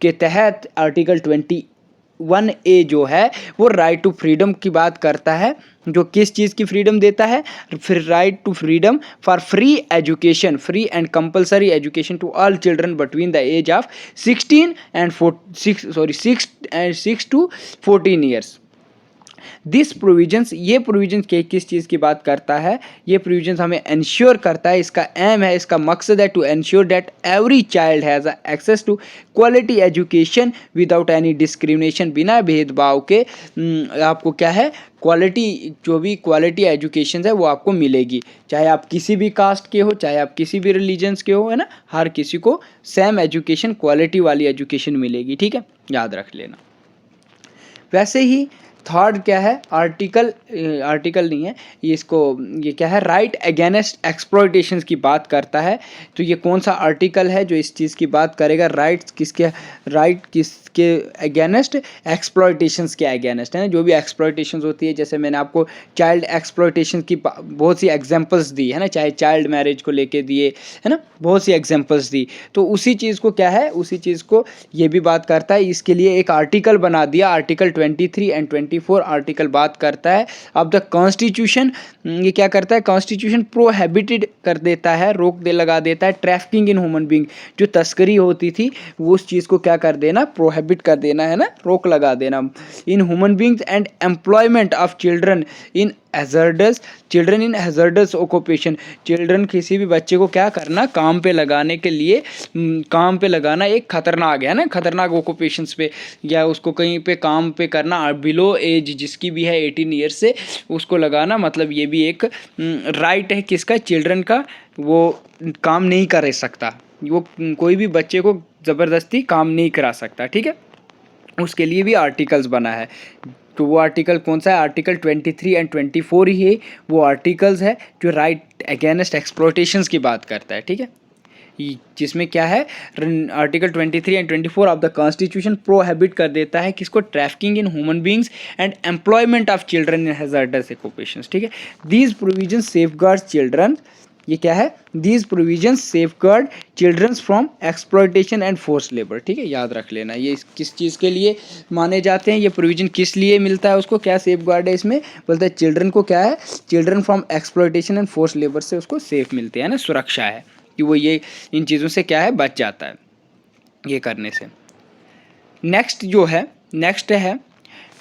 A: के तहत आर्टिकल 21A जो है वो राइट टू फ्रीडम की बात करता है, जो किस चीज़ की फ्रीडम देता है, फिर right to freedom for free education, free and compulsory education to all children between the age of 6 to 14 years. This provisions, ये प्रोविजंस के किस चीज़ की बात करता है, ये प्रोविजंस हमें इंश्योर करता है, इसका एम है, इसका मकसद है to ensure that every child has access to quality education without any discrimination, बिना भेदभाव के आपको क्या है, क्वालिटी, जो भी क्वालिटी एजुकेशन है वो आपको मिलेगी, चाहे आप किसी भी कास्ट के हो, चाहे आप किसी भी रिलीजन्स के हो, है ना, हर किसी को सेम एजुकेशन, क्वालिटी वाली एजुकेशन मिलेगी, ठीक है, याद रख लेना। वैसे ही थर्ड क्या है, आर्टिकल नहीं है ये, इसको ये क्या है, राइट अगेंस्ट एक्सप्लॉयटेशन की बात करता है। तो ये कौन सा आर्टिकल है जो इस चीज़ की बात करेगा, राइट किसके अगेंस्ट, एक्सप्लॉयटेशंस के अगेंस्ट है ना, जो भी एक्सप्लॉयटेशंस होती है, जैसे मैंने आपको चाइल्ड एक्सप्लॉयटेशन की बहुत सी एग्जांपल्स दी है ना, चाहे चाइल्ड मैरिज को लेके दिए है ना, बहुत सी एग्जांपल्स दी। तो उसी चीज़ को क्या है, उसी चीज़ को ये भी बात करता है। इसके लिए एक आर्टिकल बना दिया, आर्टिकल 23 एंड 24 आर्टिकल बात करता है। अब द कॉन्स्टिट्यूशन ये क्या करता है, कॉन्स्टिट्यूशन प्रोहिबिटेड कर देता है, रोक दे लगा देता है ट्रैफिकिंग इन ह्यूमन बीइंग, जो तस्करी होती थी वो उस चीज़ को क्या कर देना, प्रोहिबिट कर देना है ना, रोक लगा देना। इन human beings and employment of children in हैज़र्डस occupation, children किसी भी बच्चे को क्या करना, काम पे लगाने के लिए, काम पे लगाना एक खतरनाक है ना, खतरनाक ऑक्यूपेशंस पे, या उसको कहीं पे काम पे करना बिलो एज जिसकी भी है 18 ईयर से, उसको लगाना, मतलब ये भी एक राइट है किसका, चिल्ड्रन का। वो काम नहीं कर सकता, वो कोई भी बच्चे को ज़बरदस्ती काम नहीं करा सकता, ठीक है, उसके लिए भी आर्टिकल्स बना है। तो वो आर्टिकल कौन सा है, आर्टिकल 23 एंड 24 ही है वो आर्टिकल्स है जो राइट अगेंस्ट एक्सप्लॉयटेशंस की बात करता है, ठीक है, जिसमें क्या है, article 23 and 24 of the constitution prohibit कर देता है किसको, trafficking in human beings and employment of children in hazardous occupations, ठीक है। दीज प्रोविजन सेफगार्ड चिल्ड्रन, ये क्या है, these provisions safeguard childrens from exploitation and force labour, ठीक है, याद रख लेना। ये किस चीज़ के लिए माने जाते हैं, ये प्रोविजन किस लिए मिलता है उसको, क्या सेफगार्ड है इसमें, बोलते हैं चिल्ड्रन को क्या है, children from exploitation and force labour से उसको सेफ मिलते हैं ना, सुरक्षा है कि वो ये इन चीज़ों से क्या है, बच जाता है ये करने से। नेक्स्ट है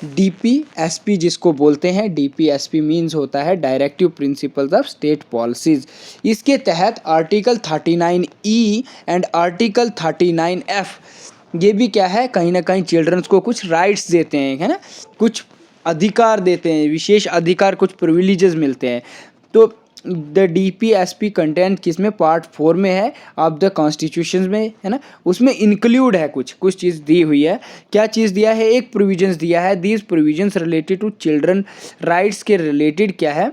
A: DPSP जिसको बोलते हैं, DPSP मीन्स होता है directive principles of state policies. इसके तहत article 39E and article 39F ये भी क्या है, कहीं ना कहीं चिल्ड्रंस को कुछ राइट्स देते हैं, है ना, कुछ अधिकार देते हैं, विशेष अधिकार, कुछ प्रिविलेजेस मिलते हैं। तो द DPSP कंटेंट किस में, पार्ट 4 में है ऑफ द कॉन्स्टिट्यूशन में, है ना, उसमें इंक्लूड है कुछ चीज़ दी हुई है। क्या चीज़ दिया है, एक प्रोविजंस दिया है, these provisions related to children rights के रिलेटेड क्या है,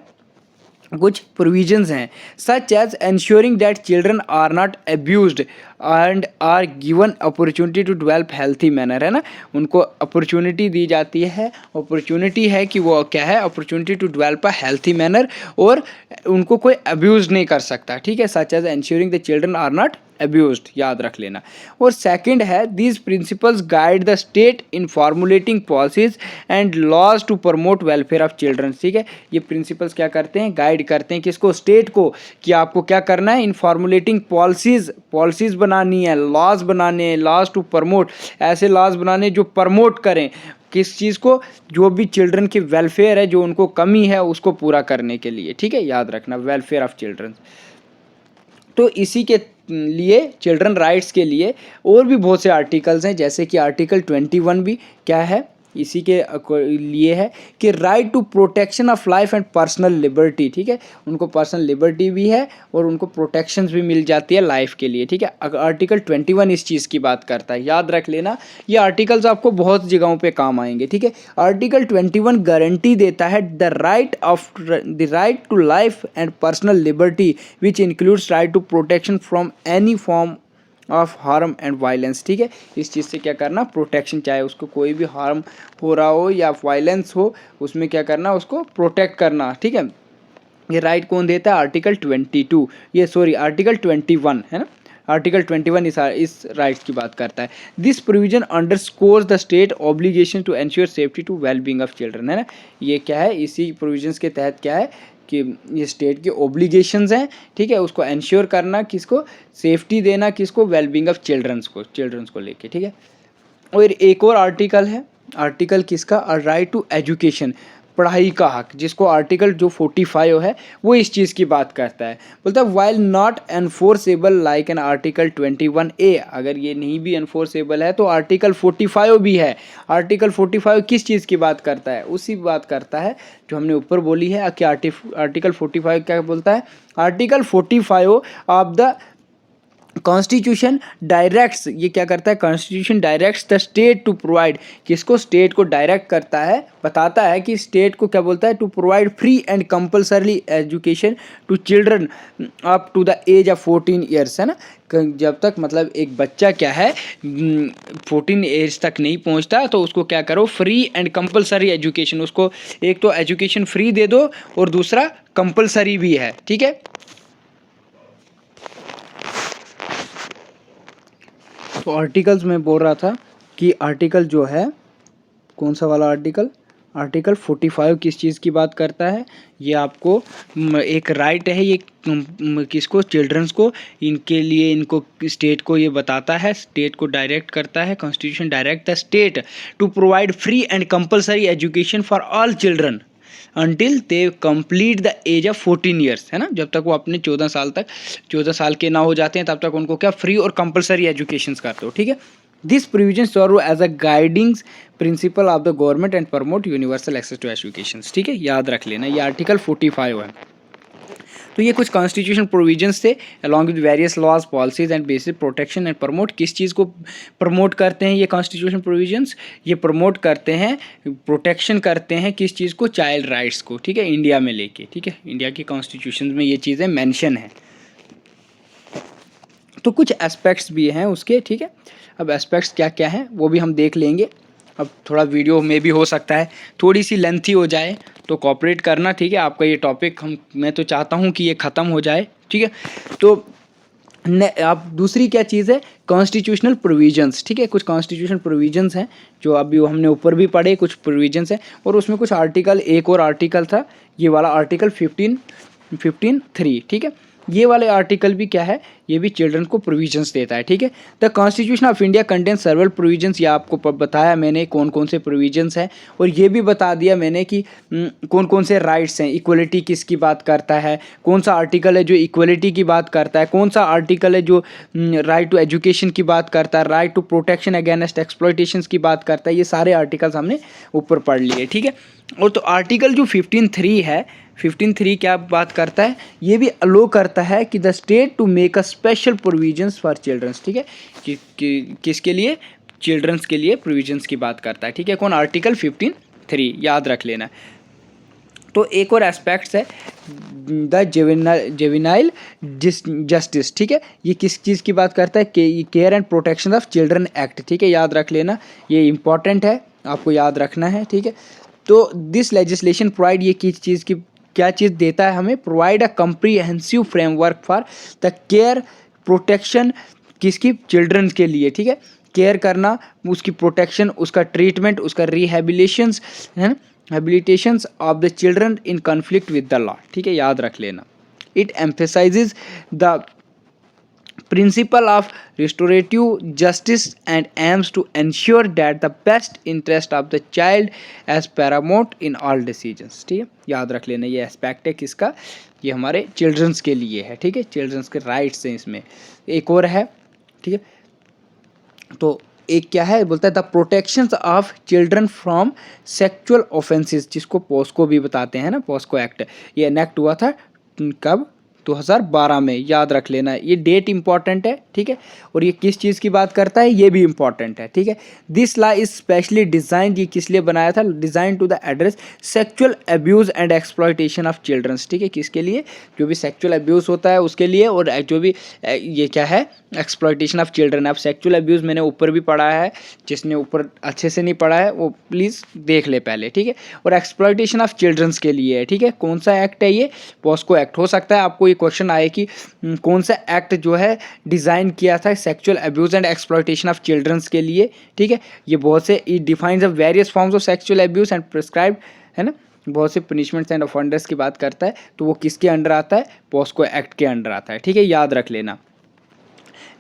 A: कुछ प्रोविजंस हैं, such as ensuring that children are not abused and are given opportunity to develop healthy manner, है ना, उनको अपॉर्चुनिटी दी जाती है, अपॉर्चुनिटी है कि वो क्या है, opportunity to develop a healthy manner, और उनको कोई अब्यूज़ नहीं कर सकता, ठीक है, such as ensuring the children are not abused, याद रख लेना। और सेकंड है, these principles guide the state in formulating policies and laws to promote welfare of children, ठीक है, ये प्रिंसिपल्स क्या करते हैं, गाइड करते हैं किसको, स्टेट को, कि आपको क्या करना है, इन फॉर्मुलेटिंग पॉलिसीज बनानी है, लॉज बनाने हैं, लॉज टू प्रमोट, ऐसे लॉज बनाने जो प्रमोट करें किस चीज़ को, जो भी चिल्ड्रन की वेलफेयर है, जो उनको कमी है उसको पूरा करने के लिए, ठीक है, याद रखना, वेलफेयर ऑफ चिल्ड्रन। तो इसी के लिए चिल्ड्रन राइट्स के लिए और भी बहुत से आर्टिकल्स हैं, जैसे कि आर्टिकल 21 भी क्या है, इसी के लिए है कि right to protection of life and personal liberty, ठीक है, उनको पर्सनल लिबर्टी भी है और उनको प्रोटेक्शंस भी मिल जाती है लाइफ के लिए, ठीक है। आर्टिकल 21 इस चीज़ की बात करता है, याद रख लेना, ये आर्टिकल्स आपको बहुत जगहों पे काम आएंगे, ठीक है। आर्टिकल 21 गारंटी देता है the right to life and personal liberty which includes right to protection from any form of harm and violence, ठीक है, इस चीज़ से क्या करना, प्रोटेक्शन, चाहे उसको कोई भी हार्म हो रहा हो या वायलेंस हो, उसमें क्या करना, उसको प्रोटेक्ट करना, ठीक है। ये राइट कौन देता है, आर्टिकल 22, ये सॉरी आर्टिकल 21 है ना, आर्टिकल 21 इस राइट्स की बात करता है। This provision underscores the state obligation to ensure safety to well being of children, है ना, ये क्या है, इसी प्रोविजंस के तहत क्या है कि ये स्टेट के ऑब्लिगेशंस हैं, ठीक है, उसको एंश्योर करना, किसको, सेफ्टी देना, किसको, वेलबींग ऑफ चिल्ड्रंस को लेके, ठीक है। और एक और आर्टिकल है, आर्टिकल किसका, राइट टू एजुकेशन, पढ़ाई का हक, जिसको आर्टिकल जो 45 है वो इस चीज़ की बात करता है, बोलता है while not enforceable like an article 21A, अगर ये नहीं भी एनफोर्सेबल है तो आर्टिकल 45 भी है। आर्टिकल 45 किस चीज़ की बात करता है, उसी बात करता है जो हमने ऊपर बोली है कि आर्टिकल 45 क्या बोलता है, article 45 of the constitution directs, ये क्या करता है, constitution directs the state to provide, किसको, स्टेट को डायरेक्ट करता है, बताता है कि स्टेट को क्या बोलता है, to provide free and compulsory education to children up to the age of 14 years, है ना, जब तक मतलब एक बच्चा क्या है 14 एज तक नहीं पहुंचता तो उसको क्या करो, फ्री एंड कंपलसरी एजुकेशन, उसको एक तो एजुकेशन फ्री दे दो और दूसरा कंपलसरी भी है, ठीक है। तो आर्टिकल्स में बोल रहा था कि आर्टिकल जो है, कौन सा वाला आर्टिकल, आर्टिकल 45 किस चीज़ की बात करता है, ये आपको एक राइट है, ये किसको, चिल्ड्रंस को, इनके लिए, इनको स्टेट को ये बताता है, स्टेट को डायरेक्ट करता है, constitution direct the state to provide free and compulsory education for all children until they complete the age of 14 years, है ना, जब तक वो अपने 14 साल के ना हो जाते हैं तब तक उनको क्या फ्री और कंपलसरी एजुकेशन करते हो, ठीक है। This provision serve as a guiding principle of the government and promote universal access to education, ठीक है, याद रख लेना, ये आर्टिकल 45 है। तो ये कुछ कॉन्स्टिट्यूशन प्रोविजंस थे along with various laws, policies and basic protection and promote, किस चीज़ को प्रमोट करते हैं ये कॉन्स्टिट्यूशन प्रोविजंस, ये प्रमोट करते हैं, प्रोटेक्शन करते हैं किस चीज़ को, चाइल्ड राइट्स को, ठीक है, इंडिया में लेके, ठीक है, इंडिया की कॉन्स्टिट्यूशन में ये चीज़ें मेंशन है। तो कुछ एस्पेक्ट्स भी हैं उसके, ठीक है, अब एस्पेक्ट्स क्या क्या हैं वो भी हम देख लेंगे। अब थोड़ा वीडियो में भी हो सकता है थोड़ी सी लेंथी हो जाए तो कॉपरेट करना, ठीक है, आपका ये टॉपिक मैं तो चाहता हूँ कि ये ख़त्म हो जाए, ठीक है। तो आप दूसरी क्या चीज़ है, कॉन्स्टिट्यूशनल प्रोविजंस, ठीक है, कुछ कॉन्स्टिट्यूशन प्रोविजंस हैं जो अभी हमने ऊपर भी पढ़े, कुछ प्रोविजंस हैं और उसमें कुछ आर्टिकल, एक और आर्टिकल था ये वाला आर्टिकल 15(3), ठीक है, ये वाले आर्टिकल भी क्या है, ये भी चिल्ड्रन को प्रोविजंस देता है, ठीक है। The constitution of India contain सर्वल provisions, ये आपको बताया मैंने कौन कौन से प्रोविजंस हैं और ये भी बता दिया मैंने कि कौन कौन से राइट्स हैं, इक्वलिटी किसकी बात करता है, कौन सा आर्टिकल है जो इक्वलिटी की बात करता है, कौन सा आर्टिकल है जो राइट टू एजुकेशन की बात करता है, right to protection against exploitation की बात करता है, ये सारे आर्टिकल्स हमने ऊपर पढ़ लिए, ठीक है। और तो आर्टिकल जो 15(3) है, 15(3) क्या बात करता है, ये भी अलो करता है कि the state to make a special provisions for childrens, ठीक है, किसके लिए, चिल्ड्रंस के लिए प्रोविजंस की बात करता है, ठीक है, कौन, आर्टिकल 15(3), याद रख लेना। तो एक और एस्पेक्ट्स है द जेविनाइल जस्टिस, ठीक है, ये किस चीज़ की बात करता है, care and protection of children act, ठीक है, याद रख लेना, ये इंपॉर्टेंट है, आपको याद रखना है, ठीक है। तो दिस लेजिस्लेशन प्रोवाइड, ये किस चीज़ की, क्या चीज़ देता है हमें, provide a comprehensive framework for the care protection, किसकी, चिल्ड्रन के लिए, ठीक है, केयर करना, उसकी प्रोटेक्शन, उसका ट्रीटमेंट, उसका रिहेबिलिटेशंस, है ना, habilitations of the children in conflict with the law, ठीक है, याद रख लेना। It emphasizes the principle of restorative justice and aims to ensure that the best interest of the child as paramount in all decisions, ठीक है, याद रख लेना, ये एस्पेक्ट है किसका, ये हमारे चिल्ड्रंस के लिए है, ठीक है, चिल्ड्रंस के राइट्स हैं इसमें। एक और है, ठीक है, तो एक क्या है, बोलता है the protections of children from sexual offences, जिसको पोस्को भी बताते हैं ना, पोस्को एक्ट, ये एनेक्ट हुआ था कब, 2012 में, याद रख लेना, ये डेट इंपॉर्टेंट है, ठीक है, और ये किस चीज़ की बात करता है, ये भी इंपॉर्टेंट है, ठीक है। This law is specially design, ये किस लिए बनाया था, design to the address sexual abuse and exploitation of childrens, ठीक है, किसके लिए, जो भी सेक्सुअल अब्यूज़ होता है उसके लिए, और जो भी ये क्या है, एक्सप्लॉयटेशन ऑफ चिल्ड्रन। अब सेक्सुअल अब्यूज़ मैंने ऊपर भी पढ़ा है, जिसने ऊपर अच्छे से नहीं पढ़ा है वो प्लीज़ देख ले पहले, ठीक है, और एक्सप्लॉयटेशन ऑफ चिल्ड्रंस के लिए है, ठीक है, कौन सा एक्ट है ये, पोस्को एक्ट। हो सकता है आपको क्वेश्चन आए कि कौन सा एक्ट जो है डिज़ाइन किया था sexual abuse and exploitation of childrens के लिए, ठीक है, ये बहुत से, it defines the various forms of sexual abuse and prescribe, है ना, बहुत से पनिशमेंट्स एंड ऑफेंडर्स की बात करता है, तो वो किसके अंडर आता है, पोस्को एक्ट के अंडर आता है, ठीक है, याद रख लेना।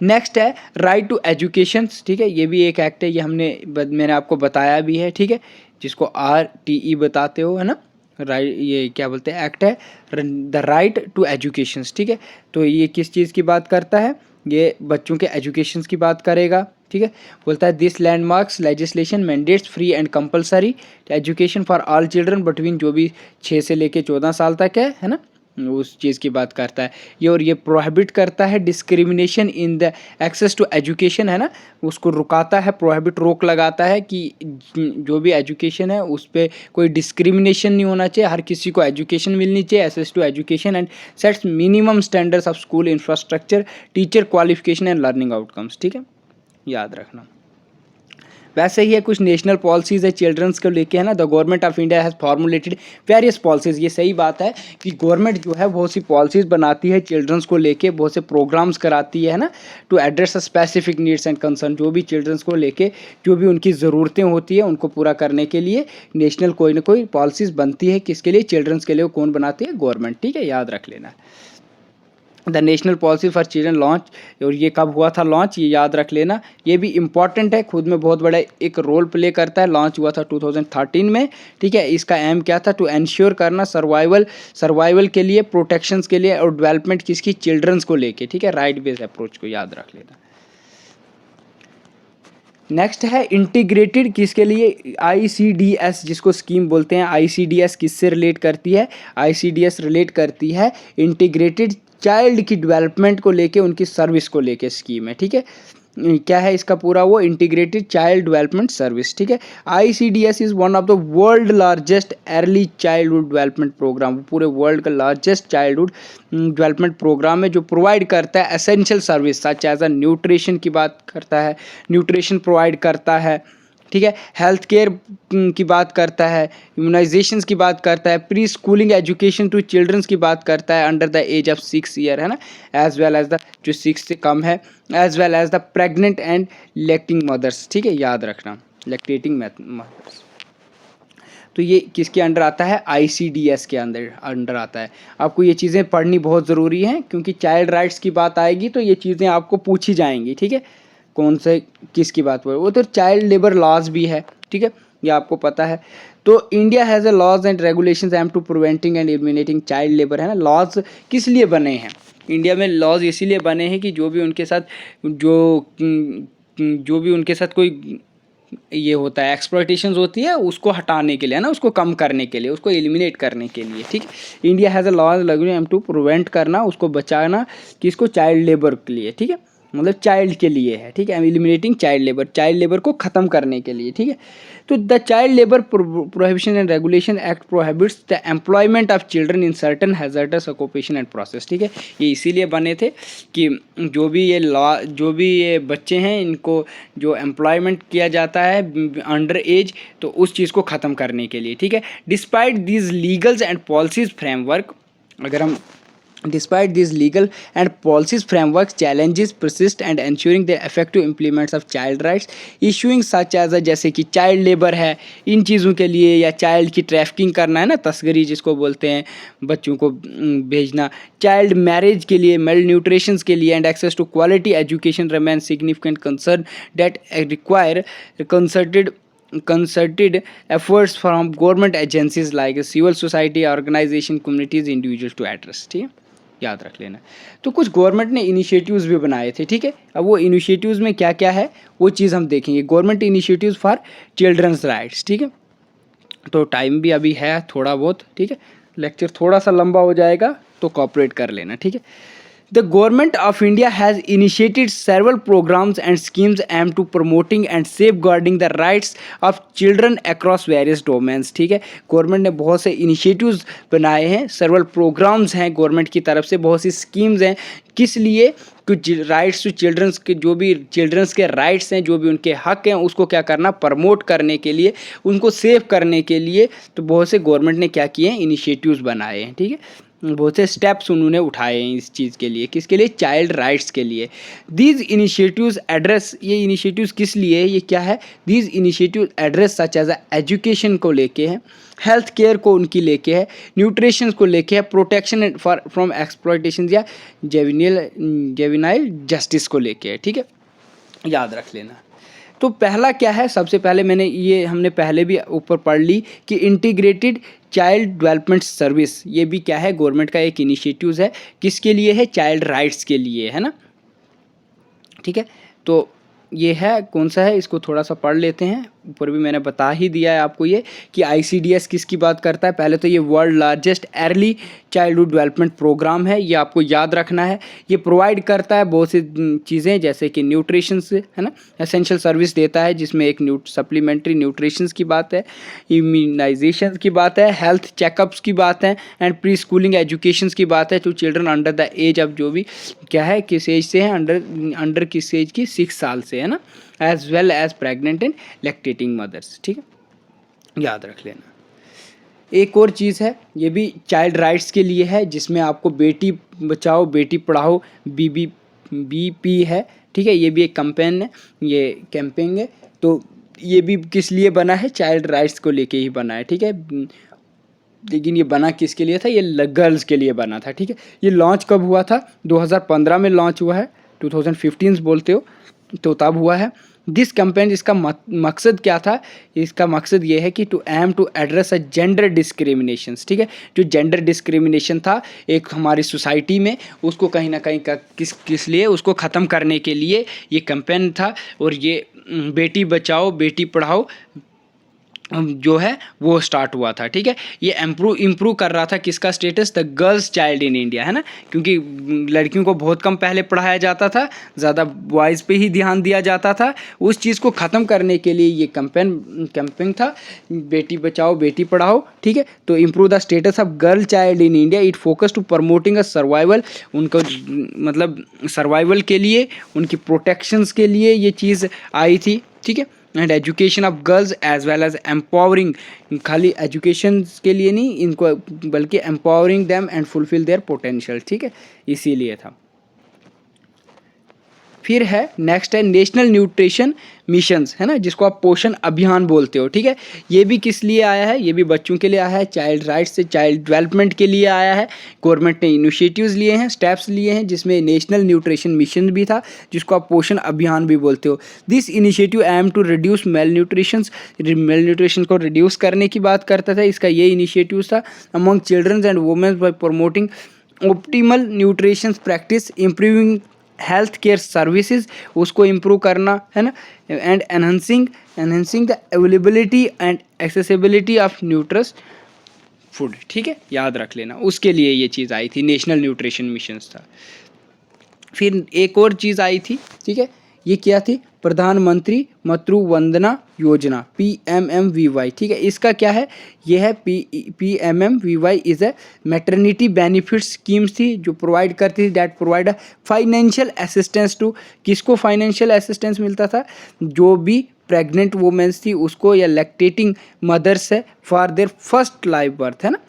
A: नेक्स्ट है राइट टू एजुकेशन, ठीक है, ये भी एक एक्ट है, ये मैंने आपको बताया भी है, ठीक है, जिसको RTE बताते हो, है ना, राइट, ये क्या बोलते हैं, एक्ट है द राइट टू एजुकेशन, ठीक है। तो ये किस चीज़ की बात करता है, ये बच्चों के एजुकेशन की बात करेगा, ठीक है, बोलता है this landmarks legislation mandates free and compulsory education for all children between, जो भी 6 से लेके 14 साल तक है ना, उस चीज़ की बात करता है ये। और ये प्रोहिबिट करता है discrimination in the access to education, है ना, उसको रुकाता है, प्रोहिबिट रोक लगाता है कि जो भी एजुकेशन है उस पर कोई डिस्क्रिमिनेशन नहीं होना चाहिए, हर किसी को एजुकेशन मिलनी चाहिए, access to education, and sets minimum standards of school infrastructure, teacher qualification and learning outcomes. ठीक है, याद रखना। वैसे ही है कुछ नेशनल पॉलिसीज़ है चिल्ड्रंस को लेके, है ना। The government of India has formulated various policies. ये सही बात है कि गवर्नमेंट जो है बहुत सी पॉलिसीज़ बनाती है चिल्ड्रंस को लेके, बहुत से प्रोग्राम्स कराती है ना, to address specific needs and concern. जो भी चिल्ड्रंस को लेके जो भी उनकी ज़रूरतें होती है उनको पूरा करने के लिए नेशनल कोई ना कोई पॉलिसीज़ बनती है। किसके लिए? चिल्ड्रंस के लिए। कौन बनाती है? गवर्नमेंट। ठीक है, याद रख लेना। The national policy for children launch, और ये कब हुआ था लॉन्च, ये याद रख लेना। ये भी इंपॉर्टेंट है, खुद में बहुत बड़ा एक रोल प्ले करता है। लॉन्च हुआ था 2013 में। ठीक है, इसका एम क्या था? टू एंश्योर करना सर्वाइवल के लिए, प्रोटेक्शंस के लिए और डेवलपमेंट किसकी? चिल्ड्रंस को लेके। ठीक है, राइट बेस्ड अप्रोच को याद रख लेना। नेक्स्ट है इंटीग्रेटेड, किसके लिए? ICDS जिसको स्कीम बोलते हैं। ICDS किससे रिलेट करती है? ICDS रिलेट करती है इंटीग्रेटेड चाइल्ड की डेवलपमेंट को लेके, उनकी सर्विस को लेके स्कीम है। ठीक है, क्या है इसका पूरा? वो इंटीग्रेटेड चाइल्ड डेवलपमेंट सर्विस। ठीक है, ICDS is one of the world largest early childhood development programme. पूरे वर्ल्ड का लार्जेस्ट चाइल्डहुड डेवलपमेंट प्रोग्राम है जो प्रोवाइड करता है essential service such as a nutrition की बात करता है, न्यूट्रिशन प्रोवाइड करता है। ठीक है, हेल्थ केयर की बात करता है, इम्यूनाइजेशंस की बात करता है, preschooling education to childrens की बात करता है under the age of 6 year, है ना, एज वेल एज द जो 6 से कम है, as well as the pregnant and lactating mothers. ठीक है, याद रखना, लैक्टेटिंग मदर्स। तो ये किसके अंडर आता है? ICDS के अंडर आता है। आपको ये चीज़ें पढ़नी बहुत ज़रूरी हैं क्योंकि चाइल्ड राइट्स की बात आएगी तो ये चीज़ें आपको पूछी जाएंगी। ठीक है, कौन से किसकी बात पर? वो तो चाइल्ड लेबर लॉज भी है। ठीक है, ये आपको पता है। तो India has a laws and regulations aim to preventing and eliminating child labour, है ना। लॉज किस लिए बने हैं? इंडिया में लॉज इसीलिए बने हैं कि जो भी उनके साथ कोई ये होता है, एक्सप्लॉयटेशंस होती है, उसको हटाने के लिए, है ना, उसको कम करने के लिए, उसको एलिमिनेट करने के लिए। ठीक है, India has a laws aim to prevent करना, उसको बचाना, किसको? चाइल्ड लेबर के लिए। ठीक है, मतलब चाइल्ड के लिए है। ठीक है, एलिमिनेटिंग चाइल्ड लेबर को ख़त्म करने के लिए। ठीक है, तो the child labour prohibition and regulation act prohibits the employment of children in certain hazardous occupation and process. ठीक है, ये इसीलिए बने थे कि जो भी ये बच्चे हैं इनको जो एम्प्लॉयमेंट किया जाता है अंडर एज, तो उस चीज़ को ख़त्म करने के लिए। ठीक है, despite these legals and policies framework, अगर हम Despite these legal and policies frameworks, challenges persist and ensuring the effective implements of child rights issuing such as जैसे कि चाइल्ड लेबर है इन चीज़ों के लिए, या चाइल्ड की ट्रैफिकिंग करना, है ना, तस्करी जिसको बोलते हैं, बच्चों को भेजना, चाइल्ड मैरिज के लिए, मेल न्यूट्रिशंस के लिए, and access to quality education remain significant concern that require concerted efforts from government agencies like civil society organization communities individuals to address। ठीक है, याद रख लेना। तो कुछ गवर्नमेंट ने इनिशिएटिव्स भी बनाए थे। ठीक है, अब वो इनिशिएटिव्स में क्या क्या है वो चीज़ हम देखेंगे। Government initiatives for childrens rights. ठीक है, तो टाइम भी अभी है थोड़ा बहुत। ठीक है, लेक्चर थोड़ा सा लंबा हो जाएगा तो कॉपरेट कर लेना। ठीक है, The Government of India has initiated several programs and schemes aimed to promoting and safeguarding the rights of children across various domains। ठीक है, गवर्नमेंट ने बहुत से इनिशिएटिव्स बनाए हैं, सेवरल प्रोग्राम्स हैं गवर्नमेंट की तरफ से, बहुत सी स्कीम्स हैं। किस लिए? कुछ राइट्स टू चिल्ड्रंस के, जो भी चिल्ड्रंस के राइट्स हैं, जो भी उनके हक हैं, उसको क्या करना? प्रमोट करने के लिए, उनको सेव करने के लिए। तो बहुत से गवर्नमेंट ने क्या किए हैं? इनिशिएटिव्स बनाए हैं। ठीक है, बहुत से स्टेप्स उन्होंने उठाए हैं इस चीज़ के लिए। किसके लिए? चाइल्ड राइट्स के लिए। दीज इनिशिएटिव्स एड्रेस, ये इनिशिएटिव्स किस लिए है? ये क्या है? These initiative address such as education को लेके है, हेल्थ केयर को उनकी लेके है, न्यूट्रिशन को लेके है, प्रोटेक्शन फ्रॉम एक्सप्लॉयटेशन या जेविनाइल जस्टिस को लेके है। ठीक है, याद रख लेना। तो पहला क्या है? सबसे पहले हमने पहले भी ऊपर पढ़ ली कि इंटीग्रेटेड चाइल्ड डेवलपमेंट सर्विस, ये भी क्या है? गवर्नमेंट का एक इनिशिएटिव्स है। किसके लिए है? चाइल्ड राइट्स के लिए, है ना। ठीक है, तो ये है कौन सा है? इसको थोड़ा सा पढ़ लेते हैं। ऊपर भी मैंने बता ही दिया है आपको ये कि ICDS किसकी बात करता है। पहले तो ये world largest early childhood development programme है, ये आपको याद रखना है। ये प्रोवाइड करता है बहुत सी चीज़ें जैसे कि न्यूट्रिशन है ना, एसेंशियल सर्विस देता है जिसमें एक सप्लीमेंट्री न्यूट्रिशंस की बात है, इम्यूनाइजेशन की बात है, हेल्थ चेकअप्स की बात है एंड प्री स्कूलिंग एजुकेशन की बात है to children under the age of, जो भी क्या है किस एज से है, अंडर किस एज की, 6 साल से है ना, as well as pregnant and lactating mothers. ठीक है, याद रख लेना। एक और चीज़ है, ये भी चाइल्ड राइट्स के लिए है, जिसमें आपको बेटी बचाओ बेटी पढ़ाओ BP है। ठीक है, ये भी एक कैंपेन है, ये कैंपेन है। तो ये भी किस लिए बना है, चाइल्ड राइट्स को लेके ही बना है। ठीक है, लेकिन ये बना किसके लिए था, ये गर्ल्स के लिए बना था। ठीक है, ये लॉन्च कब हुआ था, 2015 में लॉन्च हुआ है, 2015 बोलते हो तो तब हुआ है। दिस कैंपेन, इसका मकसद क्या था, इसका मकसद ये है कि to address a gender discriminations. ठीक है, जो जेंडर डिस्क्रिमिनेशन था एक हमारी सोसाइटी में, उसको कहीं ना कहीं किस लिए, उसको ख़त्म करने के लिए ये कैंपेन था। और ये बेटी बचाओ बेटी पढ़ाओ जो है वो स्टार्ट हुआ था। ठीक है, ये इम्प्रूव कर रहा था किसका status, the girls child in India, है ना, क्योंकि लड़कियों को बहुत कम पहले पढ़ाया जाता था, ज़्यादा बॉयज़ पे ही ध्यान दिया जाता था। उस चीज़ को ख़त्म करने के लिए ये कैंपेन था, बेटी बचाओ बेटी पढ़ाओ। ठीक है, तो improve the status of girl child in India, it focus to promoting a survival, उनको मतलब सर्वाइवल के लिए, उनकी प्रोटेक्शंस के लिए ये चीज़ आई थी। ठीक है, and education of girls as well as empowering, खाली एजुकेशन के लिए नहीं इनको, बल्कि empowering them and fulfil their potential. ठीक है, इसीलिए था। फिर है नेक्स्ट है नेशनल न्यूट्रिशन मिशंस, है ना, जिसको आप पोषण अभियान बोलते हो। ठीक है, ये भी किस लिए आया है, ये भी बच्चों के लिए आया है, चाइल्ड राइट्स से चाइल्ड डेवलपमेंट के लिए आया है। गवर्नमेंट ने इनिशिएटिव्स लिए हैं, स्टेप्स लिए हैं, जिसमें नेशनल न्यूट्रिशन मिशन भी था, जिसको आप पोषण अभियान भी बोलते हो। This initiative aim to reduce malnutrition को रिड्यूस करने की बात करता था, इसका ये इनिशिएटिव था among childrens and womens by promoting optimal nutrition practice, improving health care services, उसको इम्प्रूव करना, है ना, and enhancing the availability and accessibility of nutritious food. ठीक है, याद रख लेना, उसके लिए ये चीज़ आई थी, नेशनल न्यूट्रिशन मिशन था। फिर एक और चीज़ आई थी। ठीक है, ये क्या थी, प्रधानमंत्री मातृ वंदना योजना, PMMVY। ठीक है, इसका क्या है, ये है PMMVY is a maternity benefit schemes थी, जो प्रोवाइड करती थी, that provide financial assistance to, किसको फाइनेंशियल असिस्टेंस मिलता था, जो भी प्रेग्नेंट वुमेन्स थी उसको, या लैक्टेटिंग मदर्स है, for their first live birth, है ना।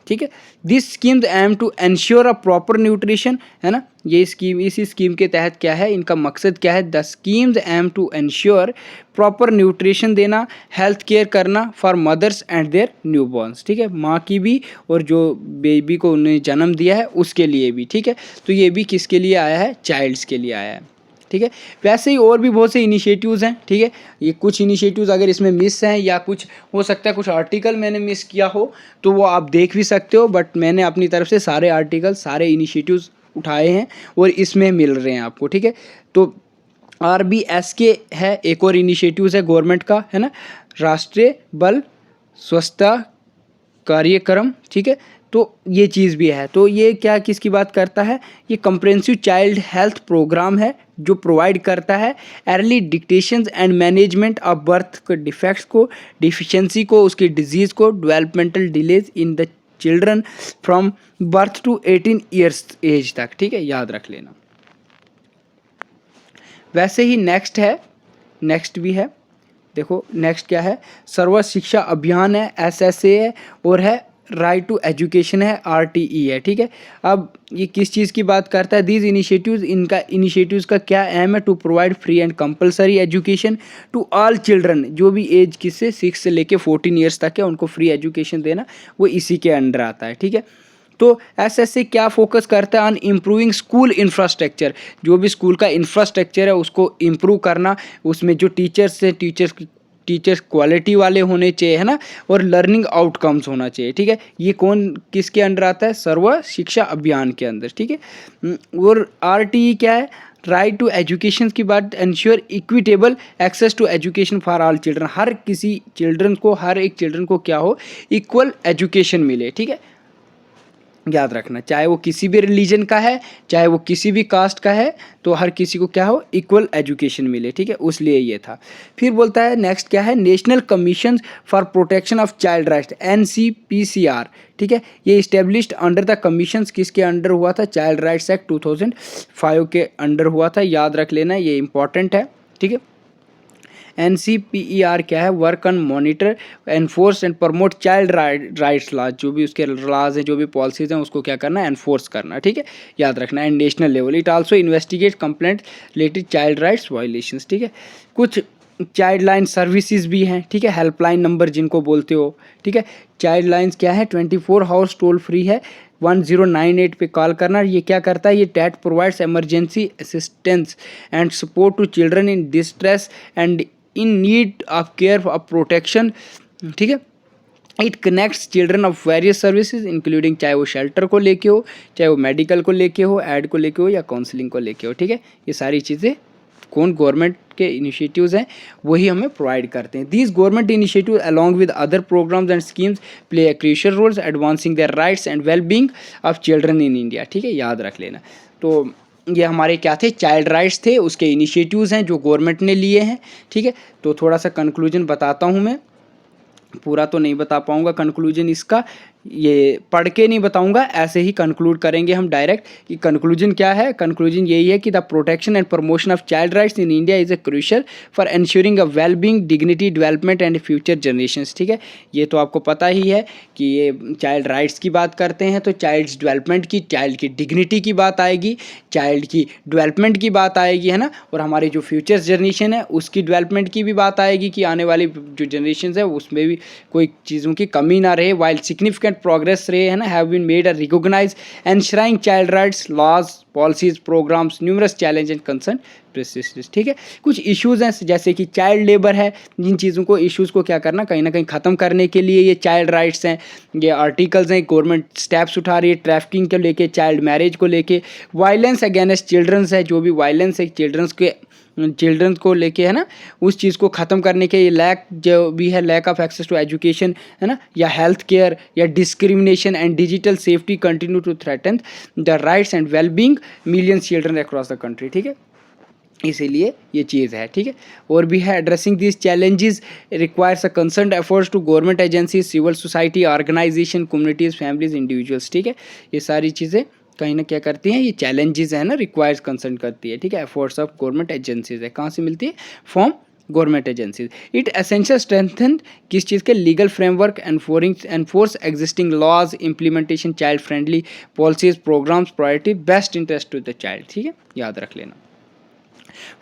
A: ठीक है, this scheme aim to ensure a proper nutrition, है ना, ये स्कीम, इसी स्कीम के तहत क्या है, इनका मकसद क्या है, the schemes aim to ensure proper nutrition देना, हेल्थ केयर करना for mothers and their newborns. ठीक है, माँ की भी और जो बेबी को उन्हें जन्म दिया है उसके लिए भी। ठीक है, तो ये भी किसके लिए आया है, चाइल्ड्स के लिए आया है। ठीक है, वैसे ही और भी बहुत से इनिशिएटिव्स हैं। ठीक है, ये कुछ इनिशिएटिव्स अगर इसमें मिस हैं, या कुछ हो सकता है कुछ आर्टिकल मैंने मिस किया हो, तो वो आप देख भी सकते हो, बट मैंने अपनी तरफ से सारे आर्टिकल, सारे इनिशिएटिव्स उठाए हैं और इसमें मिल रहे हैं आपको। ठीक है, तो RBS के है, एक और इनिशिएटिव्स है गवर्नमेंट का, है ना, राष्ट्रीय बाल स्वच्छता कार्यक्रम। ठीक है, तो ये चीज़ भी है। तो ये क्या किसकी बात करता है, ये कम्प्रेहेंसिव चाइल्ड हेल्थ प्रोग्राम है, जो प्रोवाइड करता है early detection and management of birth के डिफेक्ट्स को, डिफिशिएंसी को, उसकी डिजीज़ को, developmental delays in the children from birth to 18 years age तक। ठीक है, याद रख लेना। वैसे ही नेक्स्ट भी है, देखो नेक्स्ट क्या है, सर्व शिक्षा अभियान है, SSA है, और है राइट टू एजुकेशन है, RTE है। ठीक है, अब ये किस चीज़ की बात करता है, दीज इनिशिएटिव्स, इनका इनिशिएटिव्स का क्या एम है, to provide free and compulsory education to all children, जो भी एज किससे 6 से लेके 14 ईयर्स तक है, उनको फ्री एजुकेशन देना, वो इसी के अंडर आता है। ठीक है, तो SSA क्या फोकस करता है, ऑन इम्प्रूविंग स्कूल इंफ्रास्ट्रक्चर, जो भी स्कूल का इंफ्रास्ट्रक्चर है उसको इम्प्रूव करना, उसमें जो टीचर्स हैं, टीचर्स क्वालिटी वाले होने चाहिए, है ना, और लर्निंग आउटकम्स होना चाहिए। ठीक है, ये कौन किसके अंडर आता है, सर्व शिक्षा अभियान के अंदर। ठीक है, और RTE क्या है, राइट टू एजुकेशन की बात, ensure equitable access to education for all children, हर किसी चिल्ड्रन को, हर एक चिल्ड्रन को क्या हो, इक्वल एजुकेशन मिले, ठीक है, याद रखना, चाहे वो किसी भी रिलीजन का है, चाहे वो किसी भी कास्ट का है, तो हर किसी को क्या हो, इक्वल एजुकेशन मिले, ठीक है, उसलिए ये था। फिर बोलता है नेक्स्ट क्या है, national commission for protection of child rights, NCPCR, ठीक है, ये इस्टेब्लिश्ड अंडर द कमीशन, किसके अंडर हुआ था, चाइल्ड राइट्स एक्ट 2005 के अंडर हुआ था, याद रख लेना, ये इंपॉर्टेंट है, ठीक है। NCPER क्या है, work on monitor, enforce and promote child rights laws, जो भी उसके लॉज हैं, जो भी पॉलिसीज हैं, उसको क्या करना है, एनफोर्स करना, ठीक है, याद रखना, and national level. It also investigate complaint related child rights violations, ठीक है। कुछ चाइल्ड लाइन सर्विसेज भी हैं, ठीक है, हेल्पलाइन नंबर जिनको बोलते हो, ठीक है। चाइल्ड लाइन्स क्या है, 24 हाउस टोल फ्री है, 1098 पे कॉल करना। ये क्या करता है, ये टैट provides emergency assistance and support to children in distress and in need of care of protection, ठीक है। It connects children of various services including, चाहे वो शेल्टर को लेके हो, चाहे वो मेडिकल को लेके हो, एड को लेके हो, या काउंसलिंग को लेके हो, ठीक है। ये सारी चीज़ें कौन, गवर्नमेंट के इनिशिएटिव्स हैं, वही हमें प्रोवाइड करते हैं। These government initiative along with other programmes and schemes play a crucial roles advancing their rights and well being of children in India, ठीक है, याद रख लेना। तो ये हमारे क्या थे, चाइल्ड राइट्स थे, उसके इनिशिएटिव्स हैं जो गवर्नमेंट ने लिए हैं, ठीक है। तो थोड़ा सा कंक्लूजन बताता हूँ मैं, पूरा तो नहीं बता पाऊँगा कंक्लूजन इसका, ये पढ़ के नहीं बताऊंगा, ऐसे ही कंक्लूड करेंगे हम डायरेक्ट कि कंक्लूजन क्या है। कंक्लूजन यही है कि the protection and promotion of child rights in India is a crucial for ensuring a well being, dignity, development and future generations, ठीक है। ये तो आपको पता ही है कि ये चाइल्ड राइट्स की बात करते हैं तो चाइल्ड डेवलपमेंट की, चाइल्ड की डिग्निटी की बात आएगी, चाइल्ड की डेवलपमेंट की बात आएगी, है ना, और हमारी जो फ्यूचर जनरेशन है उसकी डेवलपमेंट की भी बात आएगी कि आने वाली जो जनरेशन है उसमें भी कोई चीज़ों की कमी ना रहे। वाइल सिग्निफिकेंट प्रोग्रेस रहे, है ना, have been made a recognise enshrining child rights laws, policies, programmes, numerous challenge and concern persist, ठीक है। कुछ इश्यूज हैं जैसे कि चाइल्ड लेबर है, जिन चीज़ों को, इश्यूज़ को क्या करना, कहीं ना कहीं ख़त्म करने के लिए ये चाइल्ड राइट्स हैं, ये आर्टिकल्स हैं, गवर्नमेंट स्टेप्स उठा रही है, ट्रैफिकिंग को लेके, चाइल्ड मैरिज को लेके, वायलेंस अगेंस्ट चिल्ड्रंस है, जो भी वायलेंस है चिल्ड्रन को लेके, है ना, उस चीज़ को ख़त्म करने के, ये लैक जो भी है, lack of access to education, है ना, या हेल्थ केयर, या discrimination and digital safety continue to threaten the rights and well being millions children across the country, ठीक है, इसीलिए ये चीज़ है, ठीक है। और भी है, addressing this challenges requires a concerned efforts to government agencies, civil society organisation, communities, families, individuals, ठीक है। ये सारी चीज़ें कहीं ना क्या करती हैं, ये चैलेंजेस है ना, रिक्वायर्स कंसर्न करती है, ठीक है। एफर्ट्स ऑफ गवर्नमेंट एजेंसीज है, कहाँ से मिलती है, from government agencies. It essential strengthen किस चीज़ के, legal framework, enforce existing laws, implementation child friendly policies, programmes, priority, best interest to the child, ठीक है, याद रख लेना।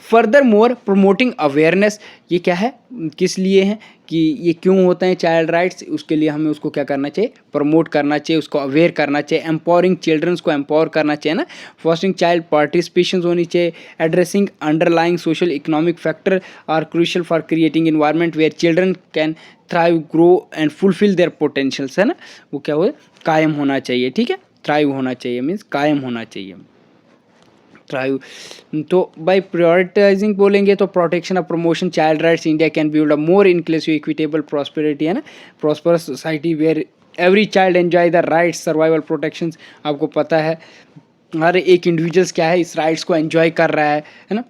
A: फर्दर मोर प्रमोटिंग अवेयरनेस, ये क्या है, किस लिए है, कि ये क्यों होते हैं चाइल्ड राइट्स, उसके लिए हमें उसको क्या करना चाहिए, प्रमोट करना चाहिए, उसको अवेयर करना चाहिए, एम्पावरिंग चिल्ड्रंस को एम्पावर करना चाहिए ना, फॉस्टरिंग चाइल्ड पार्टिसिपेशन होनी चाहिए, addressing underlying social economic factor are crucial for creating environment where children can thrive, grow and fulfil their potentials, है ना, वो क्या हो, कायम होना चाहिए, ठीक है, थ्राइव होना चाहिए मीन्स कायम होना चाहिए, थ्राइव। तो बाय प्रायोरिटाइजिंग बोलेंगे तो protection of promotion child rights India can build a more inclusive equitable prosperity, है ना, prosperous society where every child enjoy the rights, survival, protections. आपको पता है हर एक इंडिविजुअल्स क्या है, इस राइट्स को एंजॉय कर रहा है ना,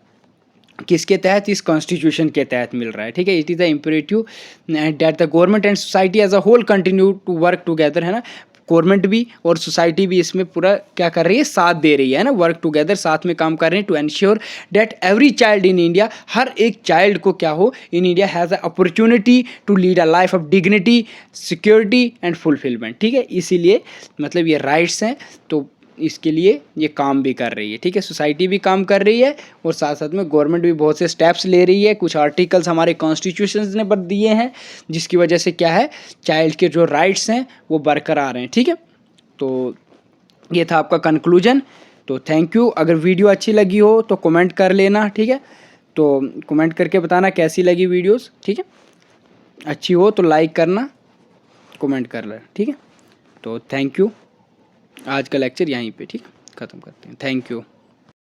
A: किसके तहत, इस कॉन्स्टिट्यूशन के तहत मिल रहा है, ठीक है। It is the imperative that the government and society as a whole continue to work together, है ना, गवर्नमेंट भी और सोसाइटी भी इसमें पूरा क्या कर रही है, साथ दे रही है ना, वर्क टुगेदर, साथ में काम कर रहे हैं, to ensure that every child in India, हर एक चाइल्ड को क्या हो, in India has a opportunity to lead a life of dignity, security and fulfilment, ठीक है। इसीलिए मतलब ये राइट्स हैं, तो इसके लिए ये काम भी कर रही है, ठीक है, सोसाइटी भी काम कर रही है और साथ साथ में गवर्नमेंट भी बहुत से स्टेप्स ले रही है। कुछ आर्टिकल्स हमारे कॉन्स्टिट्यूशन ने बद दिए हैं जिसकी वजह से क्या है, चाइल्ड के जो राइट्स हैं वो बरकरार हैं, ठीक है। तो ये था आपका कंक्लूजन। तो थैंक यू। अगर वीडियो अच्छी लगी हो तो कमेंट कर लेना, ठीक है, तो कमेंट करके बताना कैसी लगी वीडियोस, ठीक है, अच्छी हो तो लाइक करना, कमेंट कर लेना, ठीक है। तो थैंक यू। आज का लेक्चर यहीं पे ठीक ख़त्म करते हैं। Thank you.